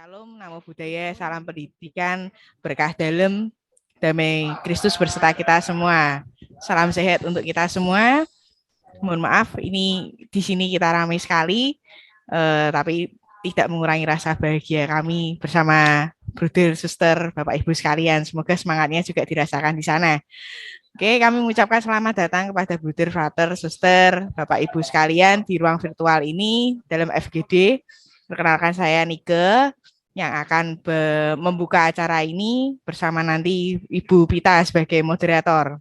Salam, namo budaya, salam pendidikan, berkah dalam, damai Kristus berserta kita semua. Salam sehat untuk kita semua. Mohon maaf, ini di sini kita ramai sekali, tapi tidak mengurangi rasa bahagia kami bersama brother, suster, bapak ibu sekalian. Semoga semangatnya juga dirasakan di sana. Oke, kami mengucapkan selamat datang kepada brother, frater, suster, bapak ibu sekalian di ruang virtual ini dalam FGD. Perkenalkan saya Nike yang akan membuka acara ini bersama nanti Ibu Pita sebagai moderator.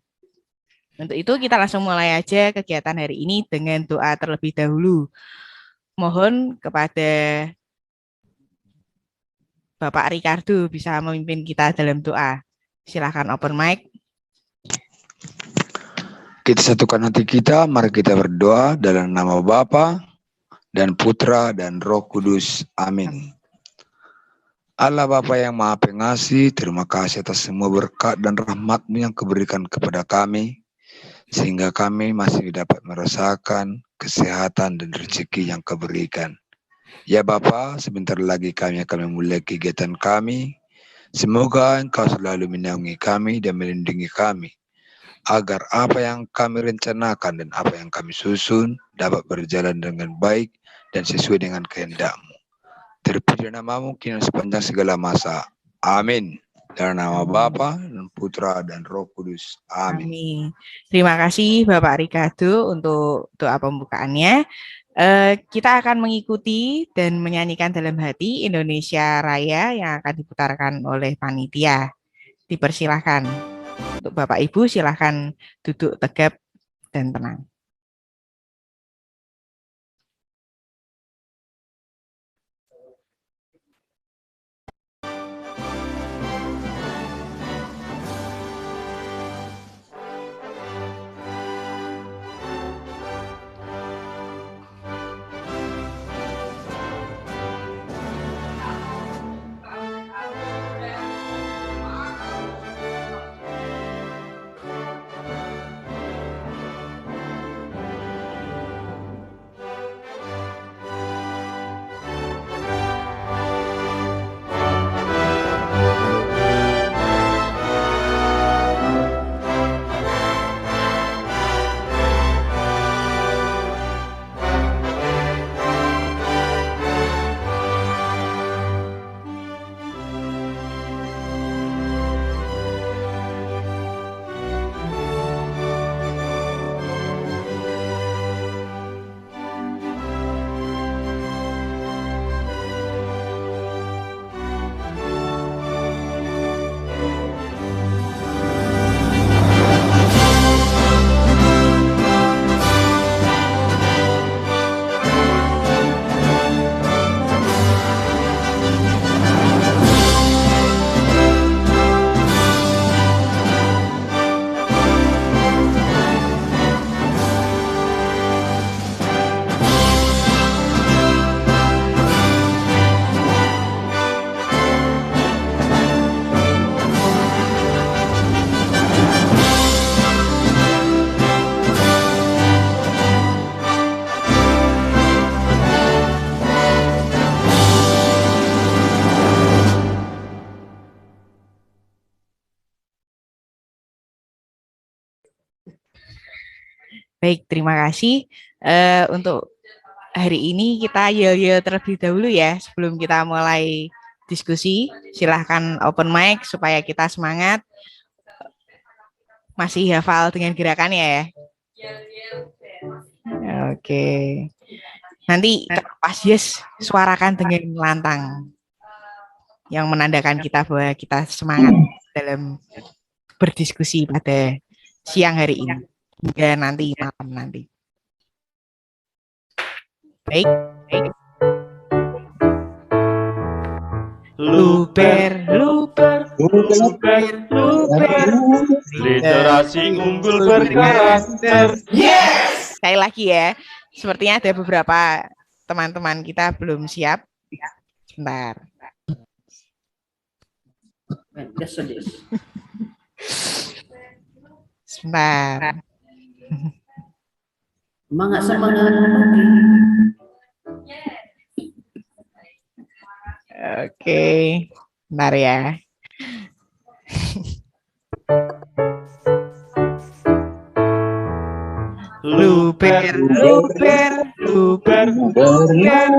Untuk itu kita langsung mulai aja kegiatan hari ini dengan doa terlebih dahulu. Mohon kepada Bapak Ricardo bisa memimpin kita dalam doa. Silakan open mic. Kita satukan hati kita, mari kita berdoa dalam nama Bapa dan Putra dan Roh Kudus. Amin. Allah Bapa yang Maha Pengasih, terima kasih atas semua berkat dan rahmat-Mu yang Kau-berikan kepada kami, sehingga kami masih dapat merasakan kesehatan dan rezeki yang Kau berikan. Ya Bapa, sebentar lagi kami akan memulai kegiatan kami. Semoga Engkau selalu menaungi kami dan melindungi kami, agar apa yang kami rencanakan dan apa yang kami susun dapat berjalan dengan baik dan sesuai dengan kehendak-Mu. Terpuji nama-Mu kini sepanjang segala masa. Amin. Dalam nama Bapa dan Putra dan Roh Kudus. Amin. Amin. Terima kasih Bapak Ricardo untuk doa pembukaannya. Kita akan mengikuti dan menyanyikan dalam hati Indonesia Raya yang akan diputarkan oleh panitia. Dipersilahkan. Untuk Bapak Ibu silahkan duduk tegap dan tenang. Baik, terima kasih. Untuk hari ini kita yel-yel terlebih dahulu ya, sebelum kita mulai diskusi. Silahkan open mic supaya kita semangat. Masih hafal dengan gerakannya ya? Oke. Nanti pas yes, suarakan dengan lantang. Yang menandakan kita bahwa kita semangat dalam berdiskusi pada siang hari ini. Hingga nanti malam nanti. Baik. Luper. Literasi unggul berkarakter. Yes! Sekali lagi ya. Sepertinya ada beberapa teman-teman kita belum siap. Sebentar. Sebentar. Semangat. Oke, bentar ya. Luber, luber, luber, luber,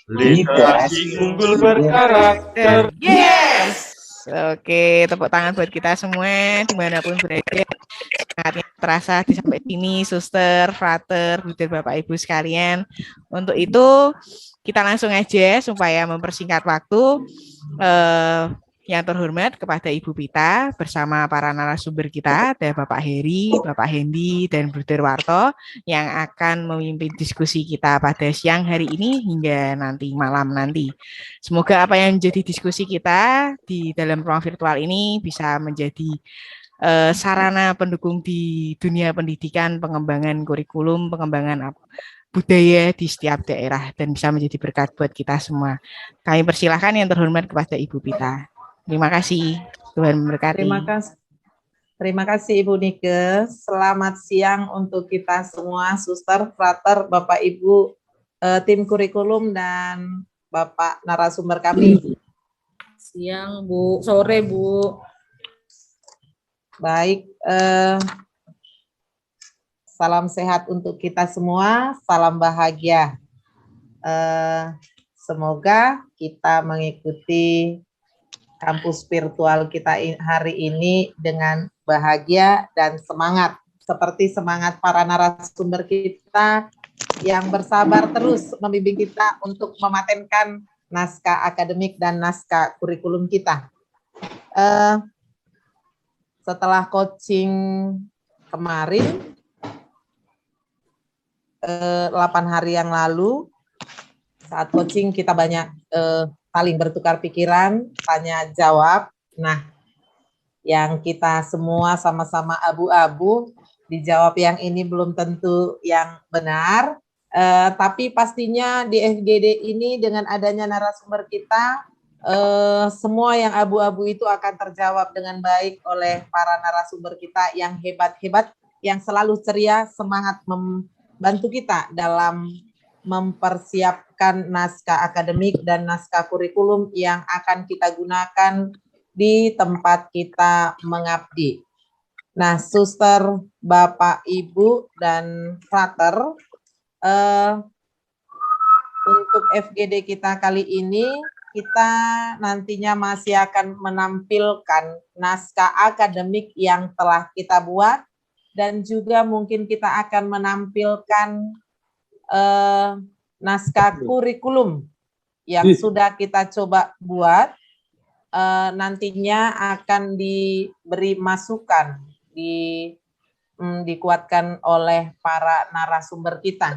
Literasi unggul berkarakter. yes. Oke, tepuk tangan buat kita semua dimanapun berada. Semangatnya terasa di sampai sini, suster, frater, budir, bapak ibu sekalian. Untuk itu kita langsung aja supaya mempersingkat waktu. Yang terhormat kepada Ibu Pita bersama para narasumber kita, ada Bapak Heri, Bapak Hendi, dan Bruder Warto yang akan memimpin diskusi kita pada siang hari ini hingga nanti malam nanti. Semoga apa yang menjadi diskusi kita di dalam ruang virtual ini bisa menjadi sarana pendukung di dunia pendidikan, pengembangan kurikulum, pengembangan budaya di setiap daerah dan bisa menjadi berkat buat kita semua. Kami persilahkan yang terhormat kepada Ibu Pita. Terima kasih. Tuhan memberkati. Terima kasih Ibu Nike. Selamat siang untuk kita semua, suster, frater, Bapak Ibu, tim kurikulum dan Bapak narasumber kami. Siang Bu, sore Bu. Baik, salam sehat untuk kita semua, salam bahagia. Semoga kita mengikuti kampus virtual kita hari ini dengan bahagia dan semangat, seperti semangat para narasumber kita yang bersabar terus membimbing kita untuk mematenkan naskah akademik dan naskah kurikulum kita. Setelah coaching kemarin, 8 hari yang lalu, saat coaching kita banyak saling bertukar pikiran, tanya jawab. Nah, yang kita semua sama-sama abu-abu, dijawab yang ini belum tentu yang benar, tapi pastinya di FGD ini dengan adanya narasumber kita, semua yang abu-abu itu akan terjawab dengan baik oleh para narasumber kita yang hebat-hebat, yang selalu ceria, semangat membantu kita dalam mempersiapkan naskah akademik dan naskah kurikulum yang akan kita gunakan di tempat kita mengabdi. Nah, suster, Bapak, Ibu, dan frater, untuk FGD kita kali ini, kita nantinya masih akan menampilkan naskah akademik yang telah kita buat, dan juga mungkin kita akan menampilkan naskah kurikulum yang sudah kita coba buat, nantinya akan diberi masukan, dikuatkan oleh para narasumber kita.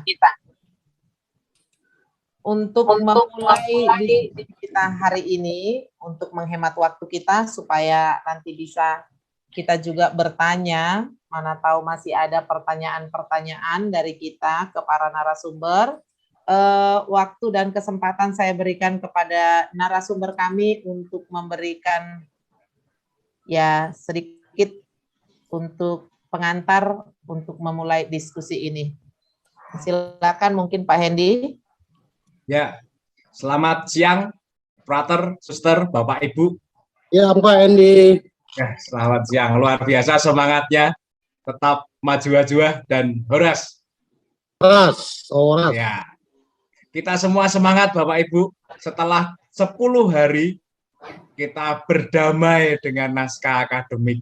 Untuk memulai di kita hari ini, untuk menghemat waktu kita supaya nanti bisa kita juga bertanya, mana tahu masih ada pertanyaan-pertanyaan dari kita ke para narasumber. Waktu dan kesempatan saya berikan kepada narasumber kami untuk memberikan ya sedikit untuk pengantar untuk memulai diskusi ini. Silakan mungkin Pak Hendi. Ya, selamat siang, frater, suster, Bapak, Ibu. Ya, Pak Hendi. Ya, selamat siang, luar biasa semangatnya, tetap maju-maju dan horas. Horas. Ya, kita semua semangat Bapak Ibu, setelah 10 hari kita berdamai dengan naskah akademik.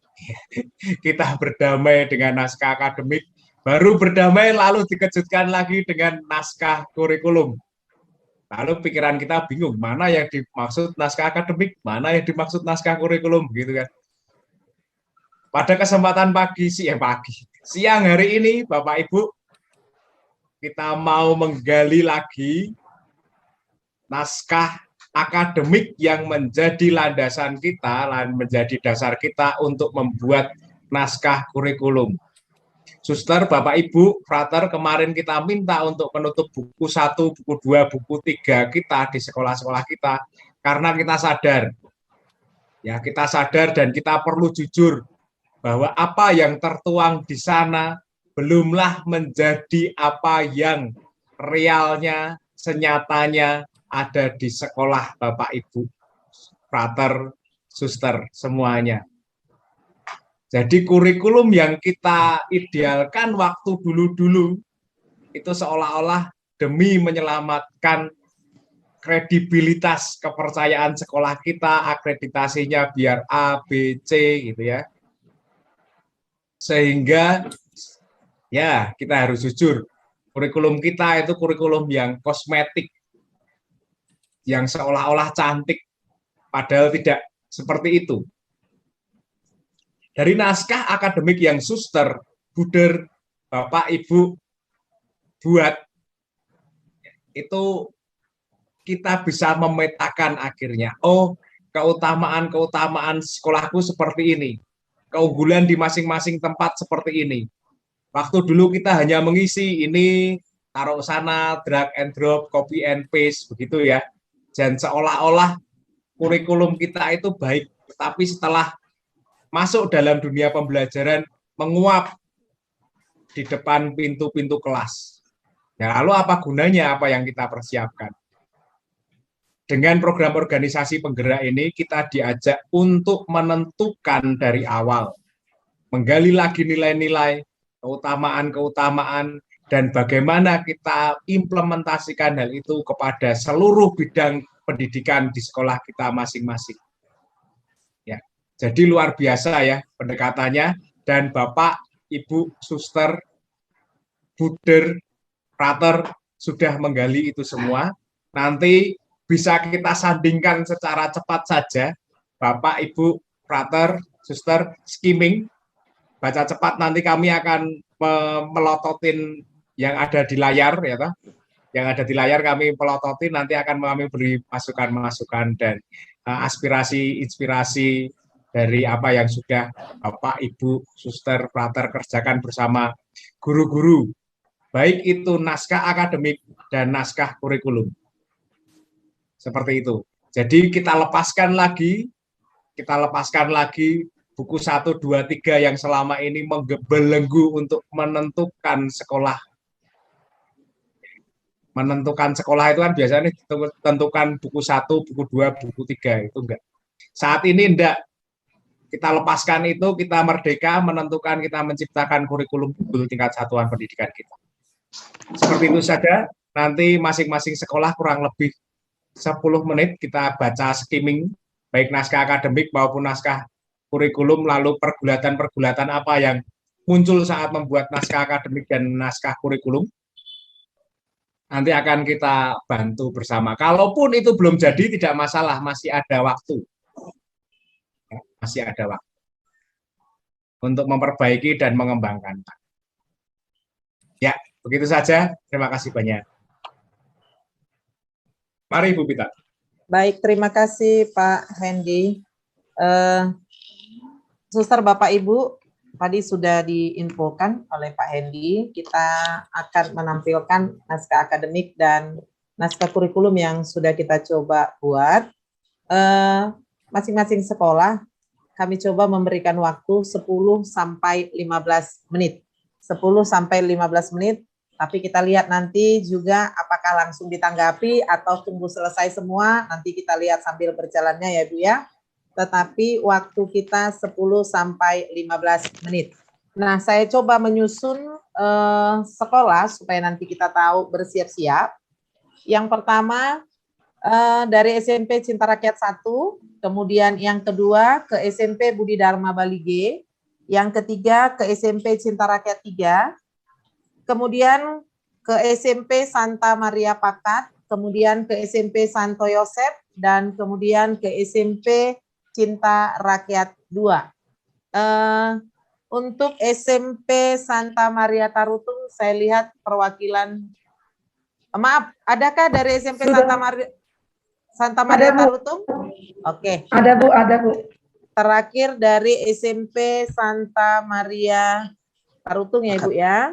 Kita berdamai dengan naskah akademik, baru berdamai lalu dikejutkan lagi dengan naskah kurikulum. Lalu pikiran kita bingung, mana yang dimaksud naskah akademik, mana yang dimaksud naskah kurikulum, gitu kan. Pada kesempatan siang hari ini, Bapak Ibu, kita mau menggali lagi naskah akademik yang menjadi landasan kita, menjadi dasar kita untuk membuat naskah kurikulum. Suster, Bapak, Ibu, frater, kemarin kita minta untuk menutup buku 1, buku 2, buku 3 kita di sekolah-sekolah kita, karena kita sadar, ya kita sadar dan kita perlu jujur bahwa apa yang tertuang di sana belumlah menjadi apa yang realnya, senyatanya ada di sekolah Bapak Ibu, frater, suster, semuanya. Jadi kurikulum yang kita idealkan waktu dulu-dulu itu seolah-olah demi menyelamatkan kredibilitas kepercayaan sekolah kita, akreditasinya biar A, B, C gitu ya. Sehingga ya kita harus jujur, kurikulum kita itu kurikulum yang kosmetik, yang seolah-olah cantik, padahal tidak seperti itu. Dari naskah akademik yang suster, Buder, Bapak, Ibu buat, itu kita bisa memetakan akhirnya, oh keutamaan-keutamaan sekolahku seperti ini, keunggulan di masing-masing tempat seperti ini. Waktu dulu kita hanya mengisi ini, taruh sana, drag and drop, copy and paste, begitu ya. Dan seolah-olah kurikulum kita itu baik, tetapi setelah masuk dalam dunia pembelajaran, menguap di depan pintu-pintu kelas. Ya, lalu apa gunanya apa yang kita persiapkan? Dengan program organisasi penggerak ini, kita diajak untuk menentukan dari awal, menggali lagi nilai-nilai, keutamaan-keutamaan, dan bagaimana kita implementasikan hal itu kepada seluruh bidang pendidikan di sekolah kita masing-masing. Ya, jadi luar biasa ya pendekatannya, dan Bapak, Ibu, Suster, Buder, Frater sudah menggali itu semua. Nanti bisa kita sandingkan secara cepat saja, Bapak, Ibu, Frater, Suster, skimming, baca cepat, nanti kami akan melototin yang ada di layar, ya toh. Yang ada di layar kami pelototin, nanti akan kami beri masukan-masukan dan aspirasi, inspirasi dari apa yang sudah Bapak, Ibu, Suster, Frater kerjakan bersama guru-guru, baik itu naskah akademik dan naskah kurikulum. Seperti itu. Jadi kita lepaskan lagi buku 1, 2, 3 yang selama ini mengebelenggu untuk menentukan sekolah. Menentukan sekolah itu kan biasanya tentukan buku 1, buku 2, buku 3, itu enggak. Saat ini enggak. Kita lepaskan itu, kita merdeka menentukan, kita menciptakan kurikulum tingkat satuan pendidikan kita. Seperti itu saja, nanti masing-masing sekolah kurang lebih 10 menit kita baca skimming, baik naskah akademik maupun naskah kurikulum, lalu pergulatan-pergulatan apa yang muncul saat membuat naskah akademik dan naskah kurikulum. Nanti akan kita bantu bersama. Kalaupun itu belum jadi, tidak masalah, masih ada waktu. Masih ada waktu untuk memperbaiki dan mengembangkan. Ya, begitu saja. Terima kasih banyak. Mari Ibu Pita. Baik, terima kasih Pak Hendy. Suster, Bapak, Ibu, tadi sudah diinfokan oleh Pak Hendy, kita akan menampilkan naskah akademik dan naskah kurikulum yang sudah kita coba buat. Masing-masing sekolah kami coba memberikan waktu 10 sampai 15 menit. 10 sampai 15 menit, tapi kita lihat nanti juga apakah langsung ditanggapi atau tunggu selesai semua, nanti kita lihat sambil berjalannya ya Bu ya. Tetapi waktu kita 10 sampai 15 menit. Nah, saya coba menyusun sekolah supaya nanti kita tahu bersiap-siap. Yang pertama dari SMP Cinta Rakyat 1, kemudian yang kedua ke SMP Budi Dharma Bali G, yang ketiga ke SMP Cinta Rakyat 3, kemudian ke SMP Santa Maria Pakat, kemudian ke SMP Santo Yosef, dan kemudian ke SMP Cinta Rakyat 2. Untuk SMP Santa Maria Tarutung, saya lihat perwakilan, maaf, adakah dari SMP Santa Maria Tarutung? Oke. Ada Bu, ada Bu. Terakhir dari SMP Santa Maria Tarutung ya Ibu ya.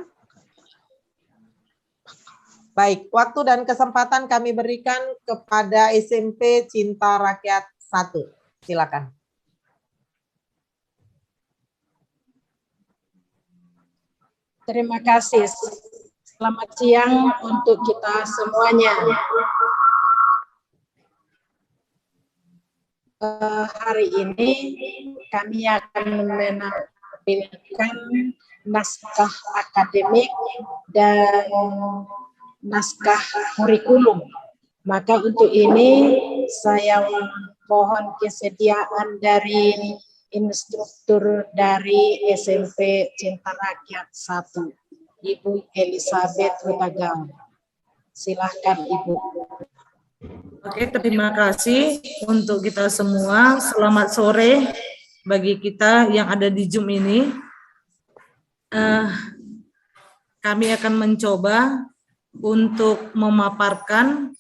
Baik, waktu dan kesempatan kami berikan kepada SMP Cinta Rakyat 1. Silakan. Terima kasih. Selamat siang untuk kita semuanya. hari ini kami akan menampilkan naskah akademik dan naskah kurikulum. Maka untuk ini saya mohon kesediaan dari instruktur dari SMP Cinta Rakyat 1, Ibu Elizabeth Hutagal. Silahkan Ibu. Oke, terima kasih untuk kita semua. Selamat sore bagi kita yang ada di Zoom ini. Kami akan mencoba untuk memaparkan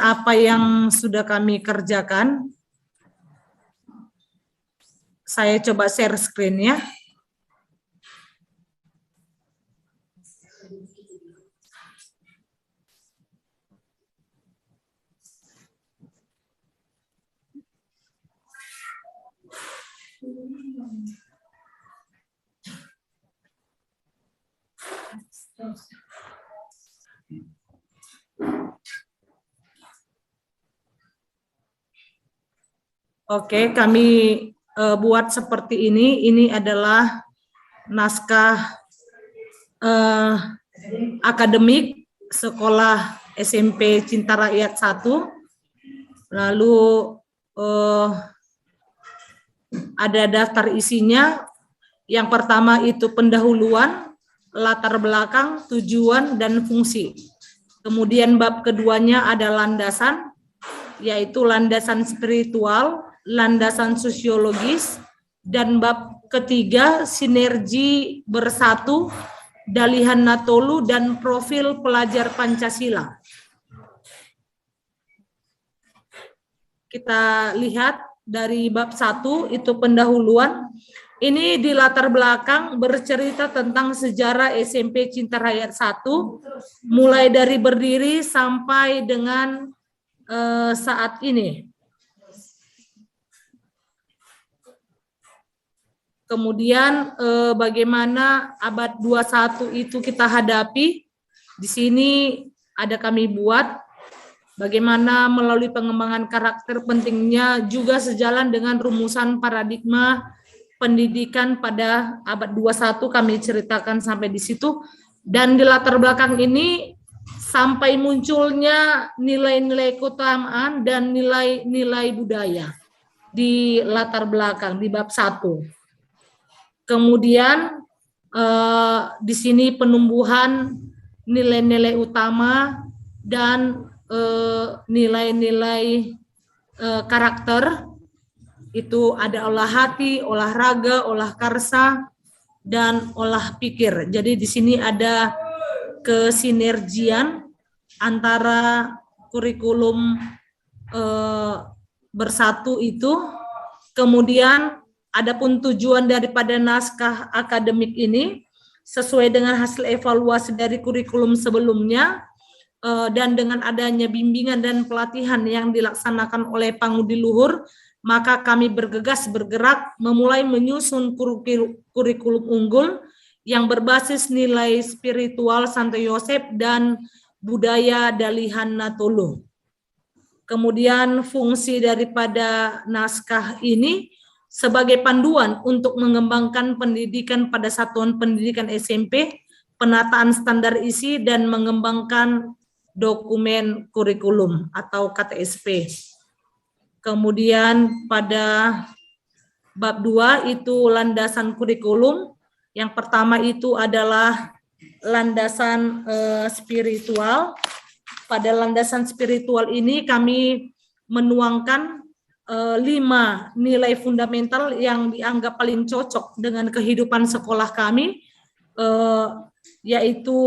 apa yang sudah kami kerjakan. Saya coba share screen ya. Oke, kami buat seperti ini. Ini adalah naskah akademik sekolah SMP Cinta Rakyat 1. Lalu ada daftar isinya. Yang pertama itu pendahuluan, latar belakang, tujuan, dan fungsi. Kemudian bab keduanya ada landasan, yaitu landasan spiritual, landasan sosiologis, dan bab ketiga sinergi bersatu, Dalihan Natolu, dan profil pelajar Pancasila. Kita lihat dari bab 1 itu pendahuluan. Ini di latar belakang bercerita tentang sejarah SMP Cinta Rakyat 1, mulai dari berdiri sampai dengan saat ini. Kemudian bagaimana abad 21 itu kita hadapi. Di sini ada kami buat bagaimana melalui pengembangan karakter pentingnya juga sejalan dengan rumusan paradigma pendidikan pada abad 21, kami ceritakan sampai di situ. Dan di latar belakang ini sampai munculnya nilai-nilai keutamaan dan nilai-nilai budaya di latar belakang di bab 1. Kemudian di sini penumbuhan nilai-nilai utama dan nilai-nilai karakter. Itu ada olah hati, olahraga, olah karsa, dan olah pikir. Jadi di sini ada kesinergian antara kurikulum bersatu itu. Kemudian adapun tujuan daripada naskah akademik ini sesuai dengan hasil evaluasi dari kurikulum sebelumnya dan dengan adanya bimbingan dan pelatihan yang dilaksanakan oleh Pangudi Luhur, maka kami bergerak memulai menyusun kurikulum unggul yang berbasis nilai spiritual Santo Yosef dan budaya Dalihan Natolu. Kemudian fungsi daripada naskah ini sebagai panduan untuk mengembangkan pendidikan pada satuan pendidikan SMP, penataan standar isi, dan mengembangkan dokumen kurikulum atau KTSP. Kemudian pada bab 2 itu landasan kurikulum. Yang pertama itu adalah landasan spiritual. Pada landasan spiritual ini kami menuangkan 5 nilai fundamental yang dianggap paling cocok dengan kehidupan sekolah kami, yaitu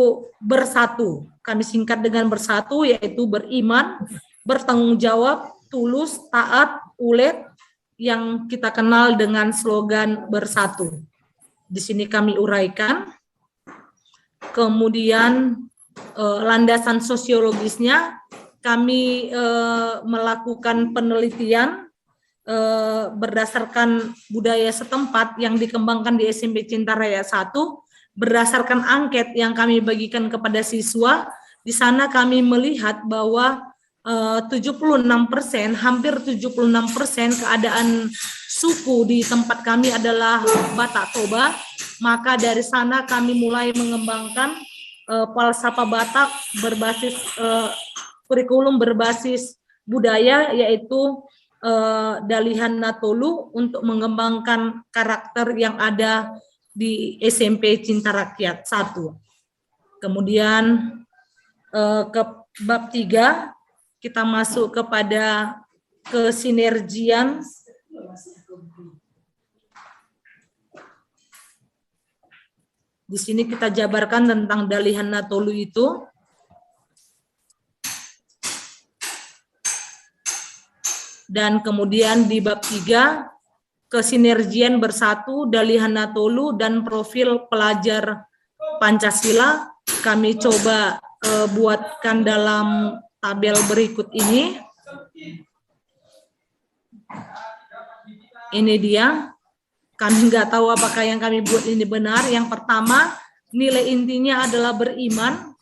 bersatu. Kami singkat dengan bersatu, yaitu beriman, bertanggung jawab, tulus, taat, ulet, yang kita kenal dengan slogan bersatu. Di sini kami uraikan. Kemudian landasan sosiologisnya, kami melakukan penelitian berdasarkan budaya setempat yang dikembangkan di SMP Cinta Raya 1, berdasarkan angket yang kami bagikan kepada siswa, di sana kami melihat bahwa 76%, hampir 76% keadaan suku di tempat kami adalah Batak Toba. Maka dari sana kami mulai mengembangkan falsafah Batak berbasis kurikulum berbasis budaya, yaitu Dalihan Natolu, untuk mengembangkan karakter yang ada di SMP Cinta Rakyat 1. Kemudian ke bab 3 kita masuk kepada kesinergian. Di sini kita jabarkan tentang Dalihan Natolu itu. Dan kemudian di bab 3, kesinergian bersatu, Dalihan Natolu, dan profil pelajar Pancasila. Kami coba buatkan dalam tabel berikut ini. Ini dia. Kami nggak tahu apakah yang kami buat ini benar. Yang pertama, nilai intinya adalah beriman.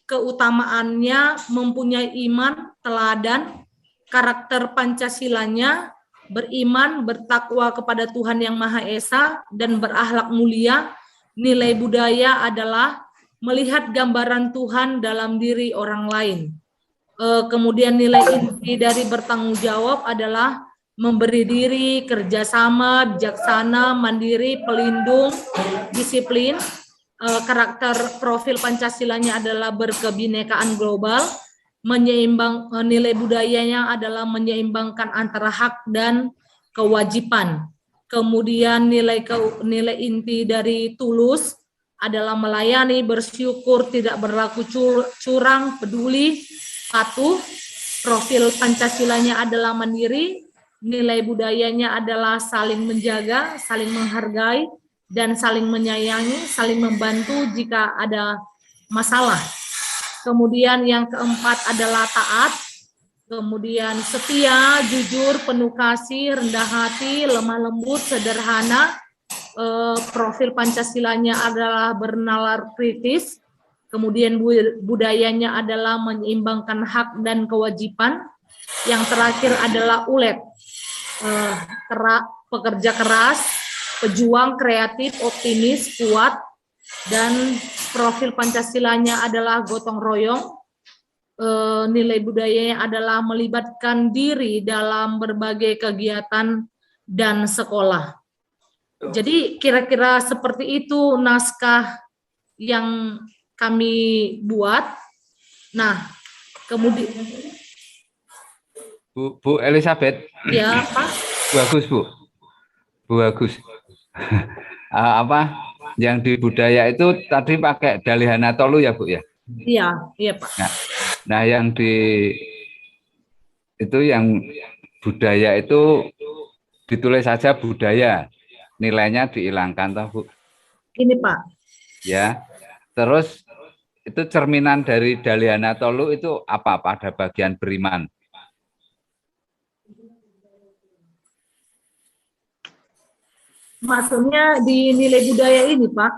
Keutamaannya mempunyai iman, teladan. Karakter Pancasilanya beriman, bertakwa kepada Tuhan Yang Maha Esa, dan berakhlak mulia. Nilai budaya adalah melihat gambaran Tuhan dalam diri orang lain. Kemudian nilai inti dari bertanggung jawab adalah memberi diri, kerjasama, bijaksana, mandiri, pelindung, disiplin. Karakter profil Pancasilanya adalah berkebinekaan global. Nilai budayanya adalah menyeimbangkan antara hak dan kewajiban. Kemudian nilai inti dari tulus adalah melayani, bersyukur, tidak berlaku curang, peduli, patuh. Profil Pancasilanya adalah mandiri. Nilai budayanya adalah saling menjaga, saling menghargai, dan saling menyayangi, saling membantu jika ada masalah. Kemudian yang keempat adalah taat. Kemudian setia, jujur, penuh kasih, rendah hati, lemah lembut, sederhana. Profil Pancasilanya adalah bernalar kritis. Kemudian budayanya adalah menyeimbangkan hak dan kewajiban. Yang terakhir adalah ulet, pekerja keras, pejuang, kreatif, optimis, kuat. Dan profil Pancasilanya adalah gotong royong. Nilai budayanya adalah melibatkan diri dalam berbagai kegiatan dan sekolah. Jadi kira-kira seperti itu naskah yang kami buat. Nah, kemudian Bu Elizabeth. Ya, Pak. Bagus, Bu. Bagus. Apa yang di budaya itu tadi pakai Dalihan Natolu ya, Bu ya? Iya, iya, Pak. Nah, yang yang budaya itu ditulis saja budaya, nilainya dihilangkan, toh, Bu? Ini, Pak. Ya. Terus itu cerminan dari Dalihan Natolu itu apa pada bagian beriman? Maksudnya di nilai budaya ini, Pak?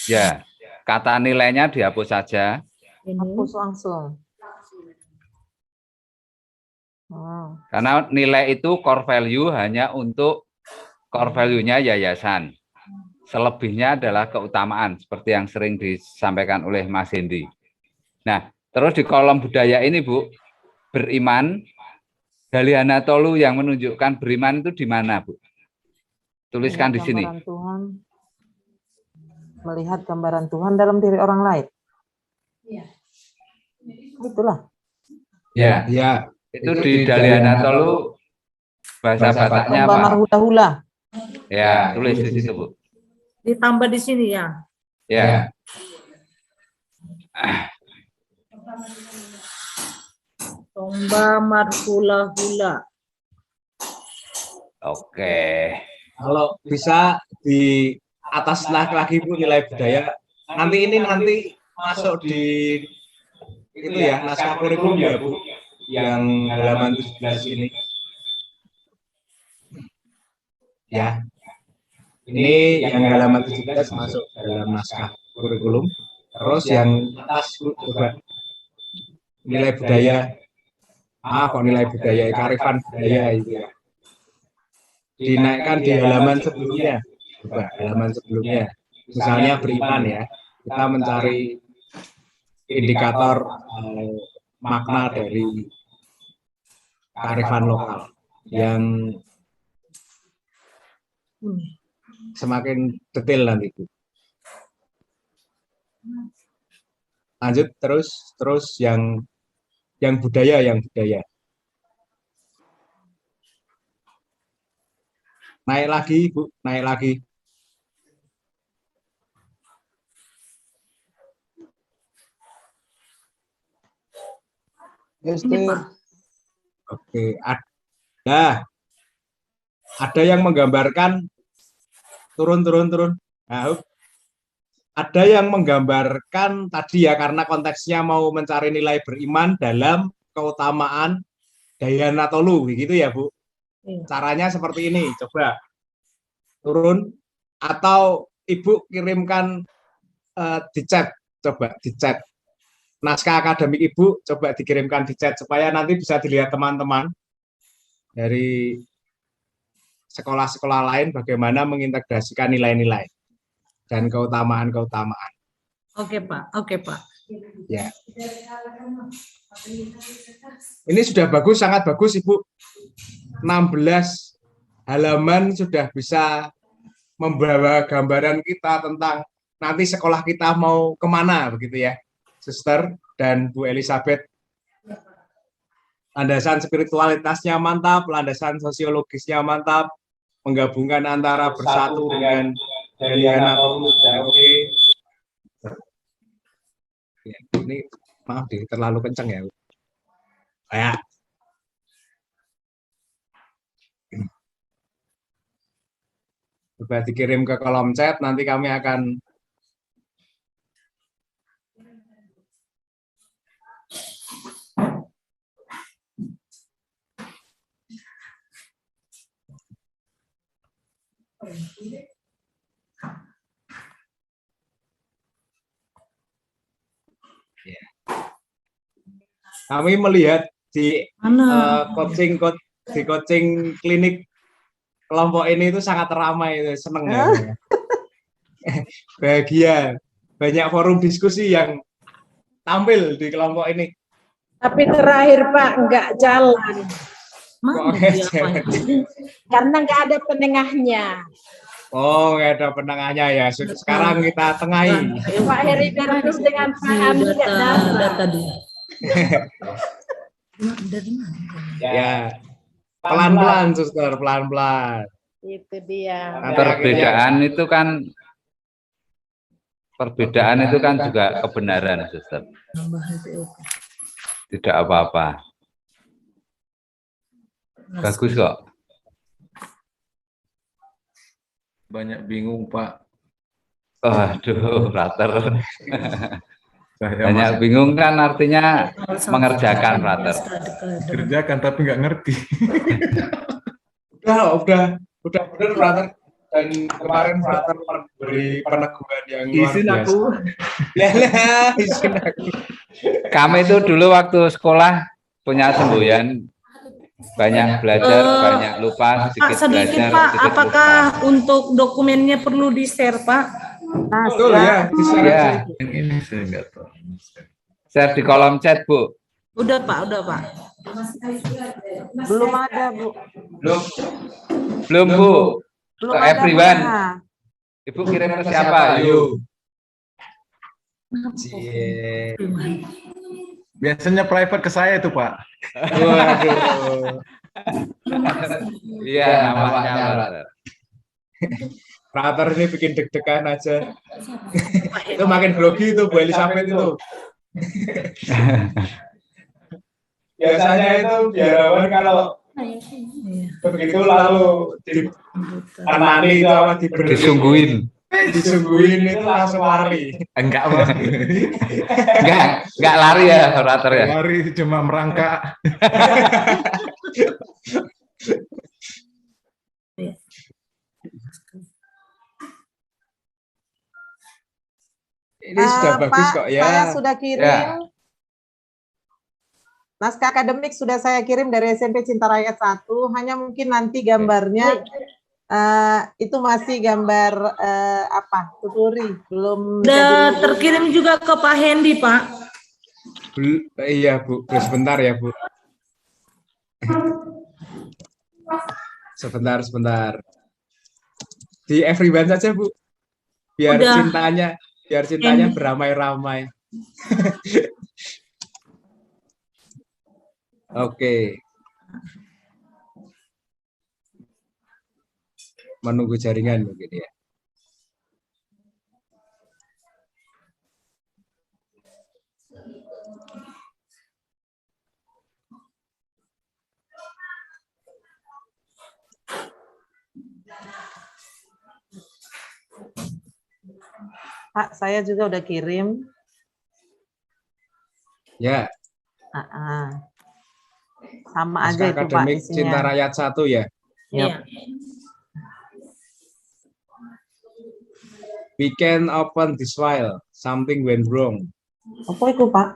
Ya, kata nilainya dihapus saja. Hapus langsung. Karena nilai itu core value hanya untuk core value-nya yayasan. Selebihnya adalah keutamaan, seperti yang sering disampaikan oleh Mas Hendy. Nah, terus di kolom budaya ini, Bu, beriman, Dalihan Natolu yang menunjukkan beriman itu di mana, Bu? Tuliskan di sini. Tuhan, melihat gambaran Tuhan dalam diri orang lain. Itulah. Ya, ya. Itu di Dalihan Natolu bahasa Bataknya apa? Marhula-hula. Ya, tulis di situ, Bu. Ditambah di sini ya. Ya. Tomba marhula-hula. Oke. Kalau bisa di atas lagi Bu nilai budaya. Nanti masuk di itu ya naskah kurikulum ya Bu, yang halaman 17 ini. Ya. Ini yang halaman 17 masuk dalam naskah kurikulum. Terus yang atas Bu coba nilai budaya, kok nilai budaya, kearifan budaya itu ya. Dinaikkan di halaman sebelumnya, coba halaman sebelumnya. Misalnya beriman ya, kita mencari indikator makna dari kearifan lokal yang semakin detail nanti. Lanjut terus yang budaya, Naik lagi, Bu, naik lagi. Oke, ada yang menggambarkan turun. Nah, ada yang menggambarkan tadi ya, karena konteksnya mau mencari nilai beriman dalam keutamaan Dhyana Tolu, begitu ya Bu. Caranya seperti ini, coba turun atau Ibu kirimkan di chat, coba di chat. Naskah akademik Ibu coba dikirimkan di chat supaya nanti bisa dilihat teman-teman dari sekolah-sekolah lain bagaimana mengintegrasikan nilai-nilai dan keutamaan-keutamaan. Oke Pak. Ya. Ini sudah bagus, sangat bagus Ibu. 16 halaman sudah bisa membawa gambaran kita tentang nanti sekolah kita mau kemana, begitu ya, Suster dan Bu Elizabeth. Landasan spiritualitasnya mantap, landasan sosiologisnya mantap, menggabungkan antara bersatu dengan Dhyana Tolu dan oke. Ini maaf deh, terlalu kenceng ya. Kayak coba dikirim ke kolom chat, nanti kami akan kami melihat di coaching klinik kelompok ini itu sangat ramai, seneng ya. Bahagia, banyak forum diskusi yang tampil di kelompok ini. Tapi terakhir Pak nggak jalan. Karena nggak ada penengahnya. Oh, nggak ada penengahnya ya. Sekarang kita tengahi. Pak Heribertus dengan Pak Ami nggak dapat. Ya, pelan-pelan Suster, pelan-pelan. Itu dia. Perbedaan itu kan juga kebenaran, Suster. Tidak apa-apa. Bagus kok. Banyak bingung, Pak. Aduh, Frater. Banyak bingung kan artinya mengerjakan, Frater. Kerjakan tapi nggak ngerti. Udah bener, Frater. Dan kemarin Frater beri peneguhan yang luar biasa. Izin aku. Kami itu dulu waktu sekolah punya semboyan, banyak belajar, banyak lupa, sedikit Pak, apakah untuk dokumennya perlu di-share Pak? Betul ya, di-share. Ya. Ini saya nggak tahu. Share di kolom chat, Bu. Udah Pak. Belum ada, Bu. Belum, Bu. Belum Ke ada, everyone. Pak. Ibu kirim ke siapa? Yuk. Biasanya private ke saya itu, Pak. Waduh. Iya, namanya. Frater ini bikin deg-degan aja. Itu makin grogi itu Bu Elizabeth itu. Biasanya itu biarawan kalau begitu lalu ditemani itu apa Disungguhin itu langsung lari. Enggak, Pak. Enggak lari ya, Frater ya. Lari cuma merangkak. Ini sudah bagus kok ya. Saya sudah kirim. Ya. naskah akademik sudah saya kirim dari SMP Cinta Rakyat 1, hanya mungkin nanti gambarnya itu masih gambar apa? Tuturi, belum Udah terkirim juga ke Pak Hendy, Pak. Iya, Bu. Sebentar ya, Bu. Sebentar. Di everyone saja, Bu. Biar Udah. cintanya beramai-ramai. Oke. Menunggu jaringan mungkin ya. Pak, saya juga udah kirim. Ya. Sama naskah aja itu, Pak, akademik isinya. Cinta Rakyat 1 ya. Iya. We can open this file. Something went wrong. Apa itu, Pak?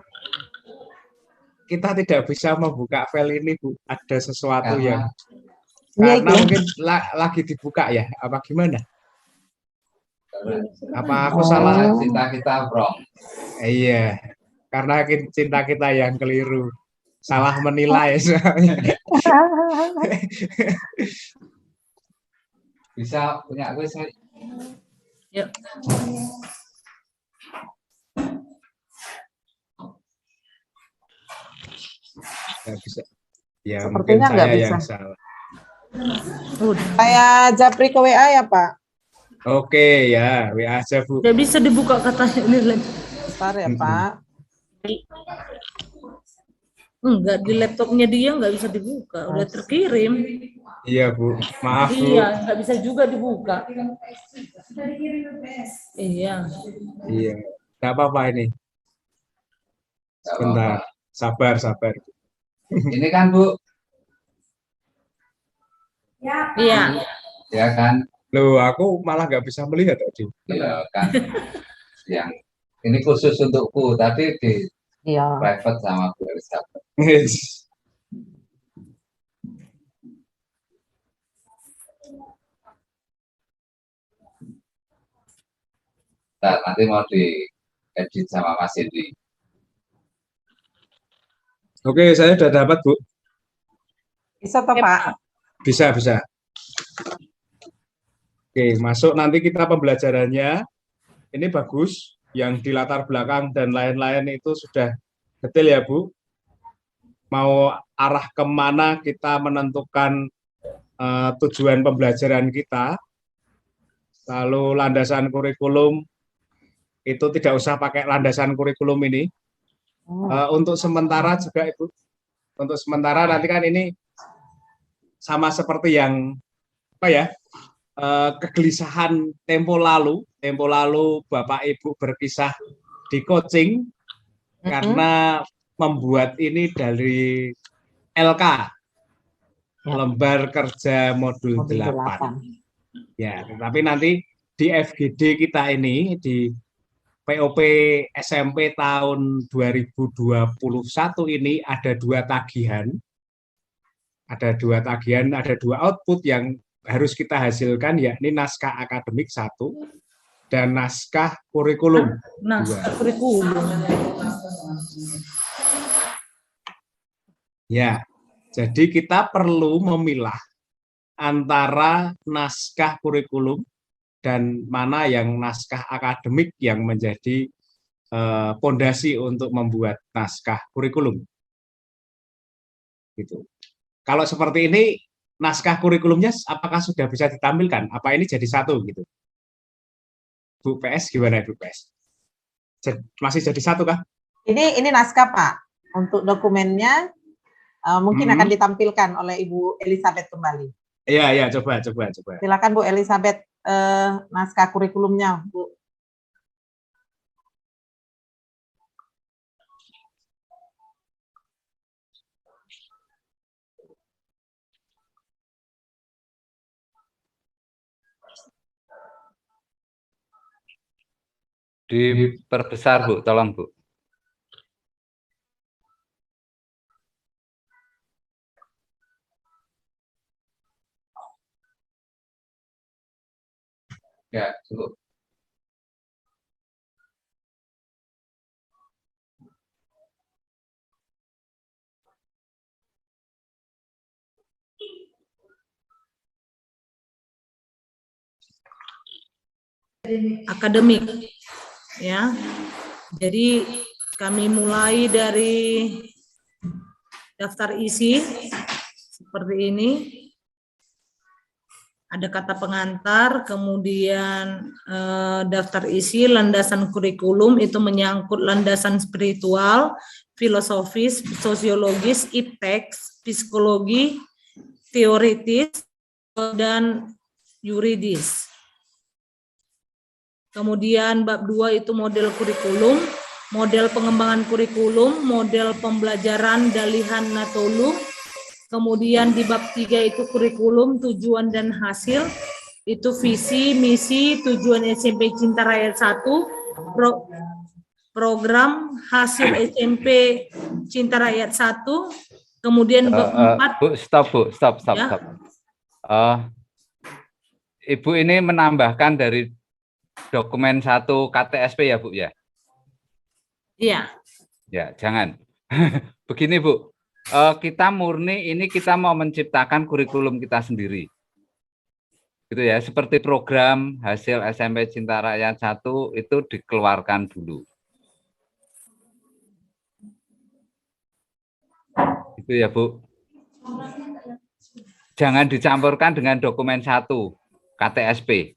Kita tidak bisa membuka file ini, Bu. Ada sesuatu Karena- karena mungkin lagi dibuka ya. Apa gimana? Apa aku salah? Cinta kita wrong. Iya. Karena cinta kita yang keliru. Salah menilai soalnya. Bisa punya gue saya. Yuk. Nggak bisa. Ya, Sepertinya mungkin nggak saya bisa. yang salah. Saya japri ke WA ya, Pak. Oke, ya. WA aja, Bu. Udah bisa dibuka katanya ini. Bentar ya, Pak. Enggak, di laptopnya dia nggak bisa dibuka. Udah terkirim. Iya, Bu. Maaf, Bu. Iya, nggak bisa juga dibuka. Iya. Iya. Nggak apa-apa ini. Sebentar. Sabar. Ini kan Bu, Iya. ya kan? Loh, aku malah nggak bisa melihat tadi. Iya kan. Yang ini khusus untukku, tadi di Iya. private sama Bu Elizabeth. Nah, nanti mau diedit sama Mas Hendy. Oke, saya sudah dapat, Bu. Bisa toh, Pak? Bisa. Oke, masuk nanti kita pembelajarannya. Ini bagus. Yang di latar belakang dan lain-lain itu sudah detail ya, Bu. Mau arah kemana kita menentukan tujuan pembelajaran kita. Lalu landasan kurikulum, itu tidak usah pakai landasan kurikulum ini. Untuk sementara juga, Ibu. Untuk sementara nanti kan ini sama seperti yang kegelisahan tempo lalu Bapak Ibu berkisah di coaching karena membuat ini dari LK, lembar kerja modul 8. Ya, tetapi nanti di FGD kita ini di POP SMP tahun 2021 ini ada dua tagihan, ada dua output yang harus kita hasilkan, yakni naskah akademik 1 dan naskah kurikulum. Naskah kurikulum. Ya, jadi kita perlu memilah antara naskah kurikulum dan mana yang naskah akademik yang menjadi pondasi untuk membuat naskah kurikulum. Gitu. Kalau seperti ini, naskah kurikulumnya apakah sudah bisa ditampilkan? Apa ini jadi satu gitu? Bu PS, gimana Bu PS? Masih jadi satu kah? Ini naskah, Pak. Untuk dokumennya mungkin akan ditampilkan oleh Ibu Elizabeth kembali. Iya, coba. Silakan Bu Elizabeth, naskah kurikulumnya, Bu. Diperbesar, Bu, tolong, Bu. Ya, cukup. Akademik, ya. Jadi kami mulai dari daftar isi seperti ini. Ada kata pengantar, kemudian daftar isi, landasan kurikulum itu menyangkut landasan spiritual, filosofis, sosiologis, ipteks, psikologi, teoritis, dan yuridis. Kemudian bab 2 itu model kurikulum, model pengembangan kurikulum, model pembelajaran Dalihan Natolu. Kemudian di bab 3 itu kurikulum, tujuan dan hasil, itu visi, misi, tujuan SMP Cinta Rakyat 1, program hasil SMP Cinta Rakyat 1, kemudian bab 4. Bu, stop. Ya. Ibu ini menambahkan dari dokumen 1 KTSP ya, Bu ya? Iya. Ya, jangan. Begini, Bu. Kita murni ini kita mau menciptakan kurikulum kita sendiri. Gitu ya, seperti program hasil SMP Cinta Rakyat 1 itu dikeluarkan dulu. Itu ya, Bu. Jangan dicampurkan dengan dokumen 1 KTSP.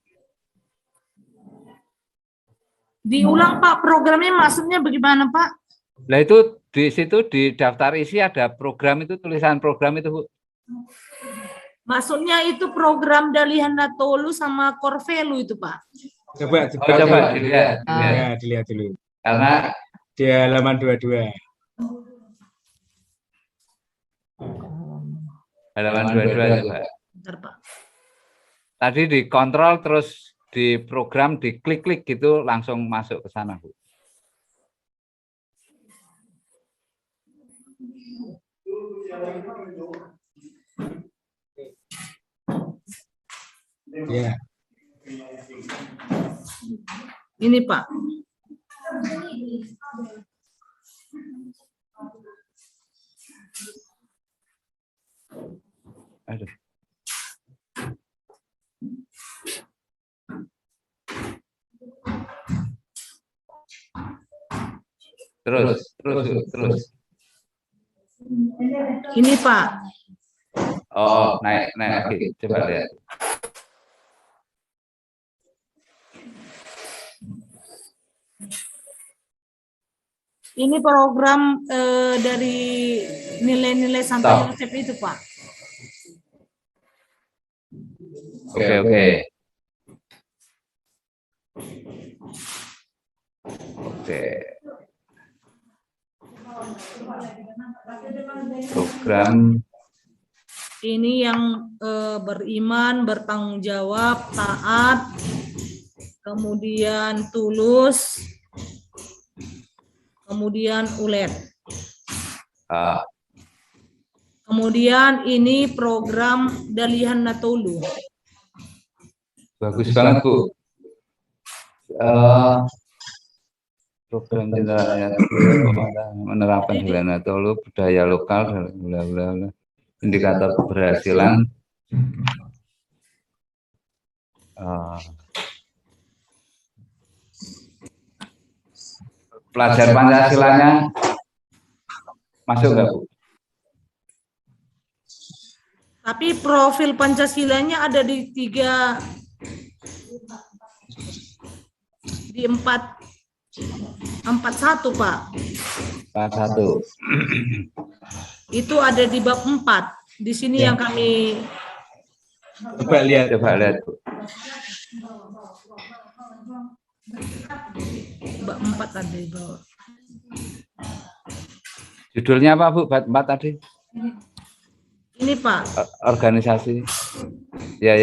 Diulang, Pak, programnya maksudnya bagaimana, Pak? Nah, itu di situ di daftar isi ada program, itu tulisan program itu, Bu. Maksudnya itu program Dalihan Natolu sama Korvelu itu, Pak. Coba dilihat. Ya, dilihat dulu. Karena di halaman 22. Halaman 22 coba. Bentar, Pak. Tadi dikontrol terus di program diklik-klik gitu langsung masuk ke sana, Bu. Ya. Ini, Pak. Aduh. Terus. Ini, Pak. Oh, naik lagi. Coba lihat. Ini program dari nilai-nilai Santo Yosef itu, Pak. Oke. Program ini yang beriman, bertanggung jawab, taat, kemudian tulus, kemudian ulet. Kemudian ini program Dalihan Natolu. bagus banget, Bu. Program Cinta Rakyat menerapkan Dalihan Natolu, budaya lokal, bla. Indikator keberhasilan. Pelajar Pancasilanya masuk nggak, Bu? Tapi profil Pancasilanya ada di 41, Pak. 41. Itu ada di bab 4. Di sini yang kami Coba lihat, Bu. bab 4 ada di bawah. Judulnya apa, Bu? Bab 4 tadi? Ini, Pak. Organisasi. Ya.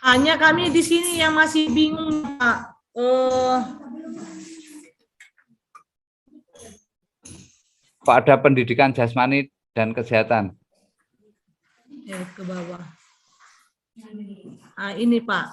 Hanya kami di sini yang masih bingung, Pak. Kok ada pendidikan jasmani dan kesehatan? Ya, ke bawah. Nah, ini Pak.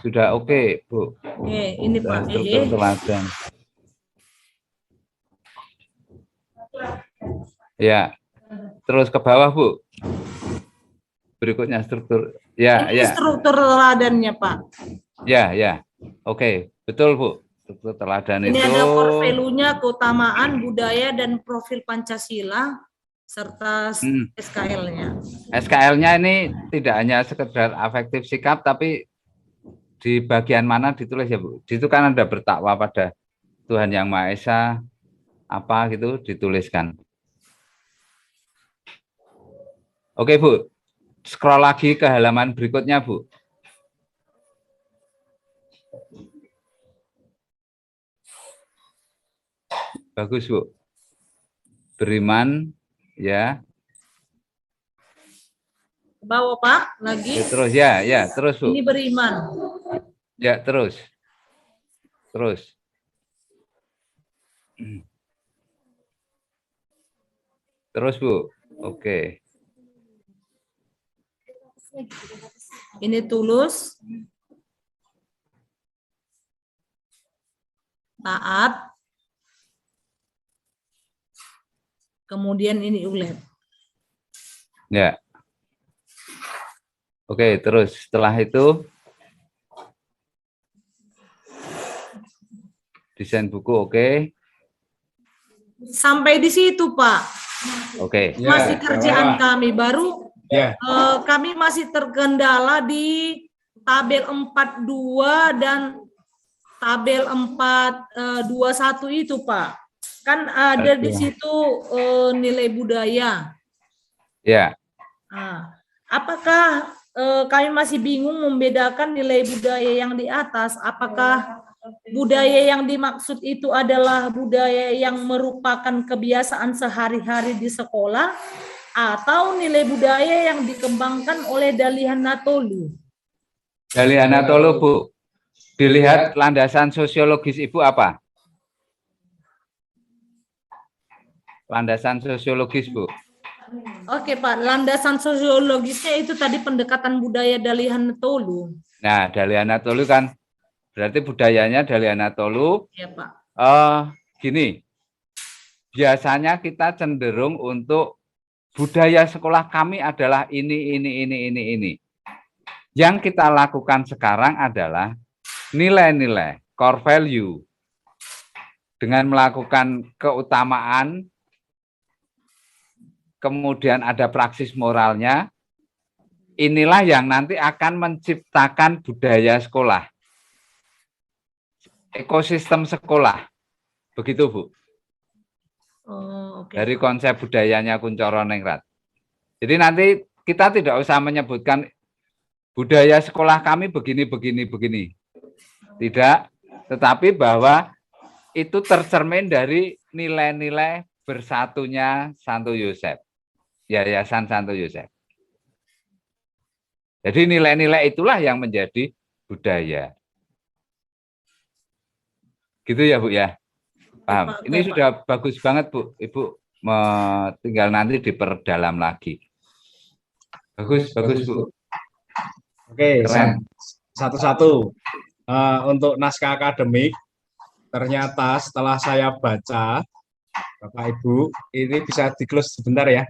Sudah oke, Bu. Ini Pak. Struktur teladan. Ya, terus ke bawah, Bu. Berikutnya struktur. Ya, ini ya. struktur teladannya, Pak. Ya, ya. Oke, betul, Bu. Struktur teladan ini itu. Ini ada core value-nya, keutamaan, budaya, dan profil Pancasila, serta SKL-nya. SKL-nya ini tidak hanya sekedar afektif sikap, tapi di bagian mana ditulis ya, Bu? Di situ kan ada bertakwa pada Tuhan Yang Maha Esa, apa gitu dituliskan. Oke, Bu. Scroll lagi ke halaman berikutnya, Bu. Bagus, Bu. Beriman, ya. Ke bawah, Pak, lagi. Ya, terus, ya, terus, Bu. Ini beriman. Ya, terus. Terus. Terus, Bu. Oke. Ini tulus. Taat. Kemudian ini ulet. Ya. Oke, terus setelah itu desain buku, oke. Sampai di situ, Pak. Oke. Masih kerjaan kami baru. Ya. Kami masih terkendala di tabel 42 dan tabel 421 itu, Pak. Kan ada di situ nilai budaya. Ya. Nah, apakah kami masih bingung membedakan nilai budaya yang di atas? Apakah budaya yang dimaksud itu adalah budaya yang merupakan kebiasaan sehari-hari di sekolah, atau nilai budaya yang dikembangkan oleh Dalihanatolu? Dalihanatolu, Bu. Dilihat landasan sosiologis Ibu apa? Landasan sosiologis, Bu. Oke, Pak. Landasan sosiologisnya itu tadi pendekatan budaya Dalihanatolu. Nah, Dalihanatolu kan berarti budayanya Dalihanatolu. Ya, Pak. Gini. Biasanya kita cenderung untuk budaya sekolah kami adalah ini. Yang kita lakukan sekarang adalah nilai-nilai, core value. Dengan melakukan keutamaan, kemudian ada praksis moralnya, inilah yang nanti akan menciptakan budaya sekolah. Ekosistem sekolah. Begitu, Bu. Okay. Dari konsep budayanya Kuncoro Ningrat. Jadi nanti kita tidak usah menyebutkan budaya sekolah kami begini. Tidak, tetapi bahwa itu tercermin dari nilai-nilai bersatunya Santo Yosef. Yayasan Santo Yosef. Jadi nilai-nilai itulah yang menjadi budaya. Gitu ya, Bu ya. Paham. Ini sudah bagus banget, Bu. Ibu tinggal nanti diperdalam lagi. Bagus, Bu. Oke, satu-satu. Untuk naskah akademik, ternyata setelah saya baca, Bapak Ibu, ini bisa di-close sebentar ya.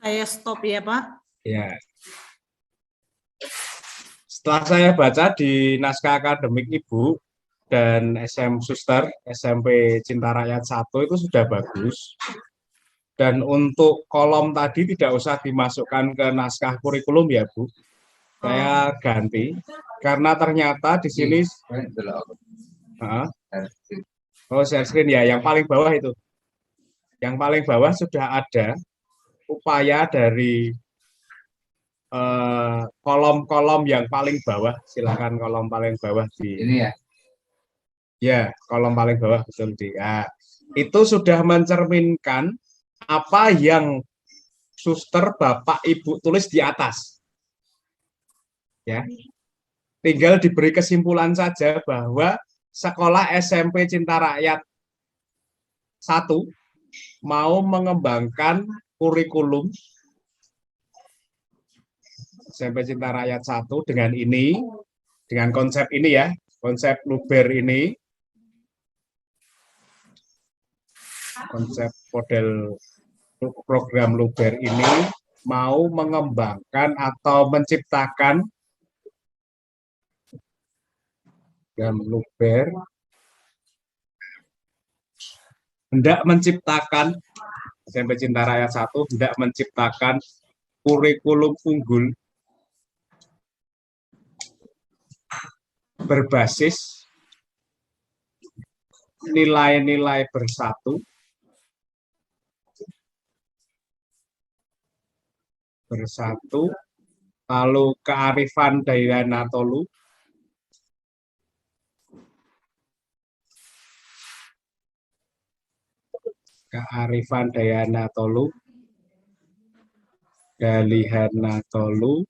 Saya stop ya, Pak. Ya. Setelah saya baca di naskah akademik Ibu dan SM Suster, SMP Cinta Rakyat 1 itu sudah bagus. Dan untuk kolom tadi tidak usah dimasukkan ke naskah kurikulum ya, Bu. Saya ganti karena ternyata di sini share screen ya, yang paling bawah itu. Yang paling bawah sudah ada upaya dari kolom-kolom yang paling bawah. Silakan kolom paling bawah di ini ya. Ya, kolom paling bawah betul di. Itu sudah mencerminkan apa yang suster, Bapak, Ibu tulis di atas. Ya. Tinggal diberi kesimpulan saja bahwa sekolah SMP Cinta Rakyat 1 mau mengembangkan kurikulum SMP Cinta Rakyat 1 dengan ini, dengan konsep ini ya, konsep Luber ini, konsep model program Luber ini mau mengembangkan atau menciptakan program Luber, hendak menciptakan SMP Cinta Rakyat 1 hendak menciptakan kurikulum unggul berbasis nilai-nilai bersatu, lalu kearifan Dayana Tolu, Dalihana Tolu,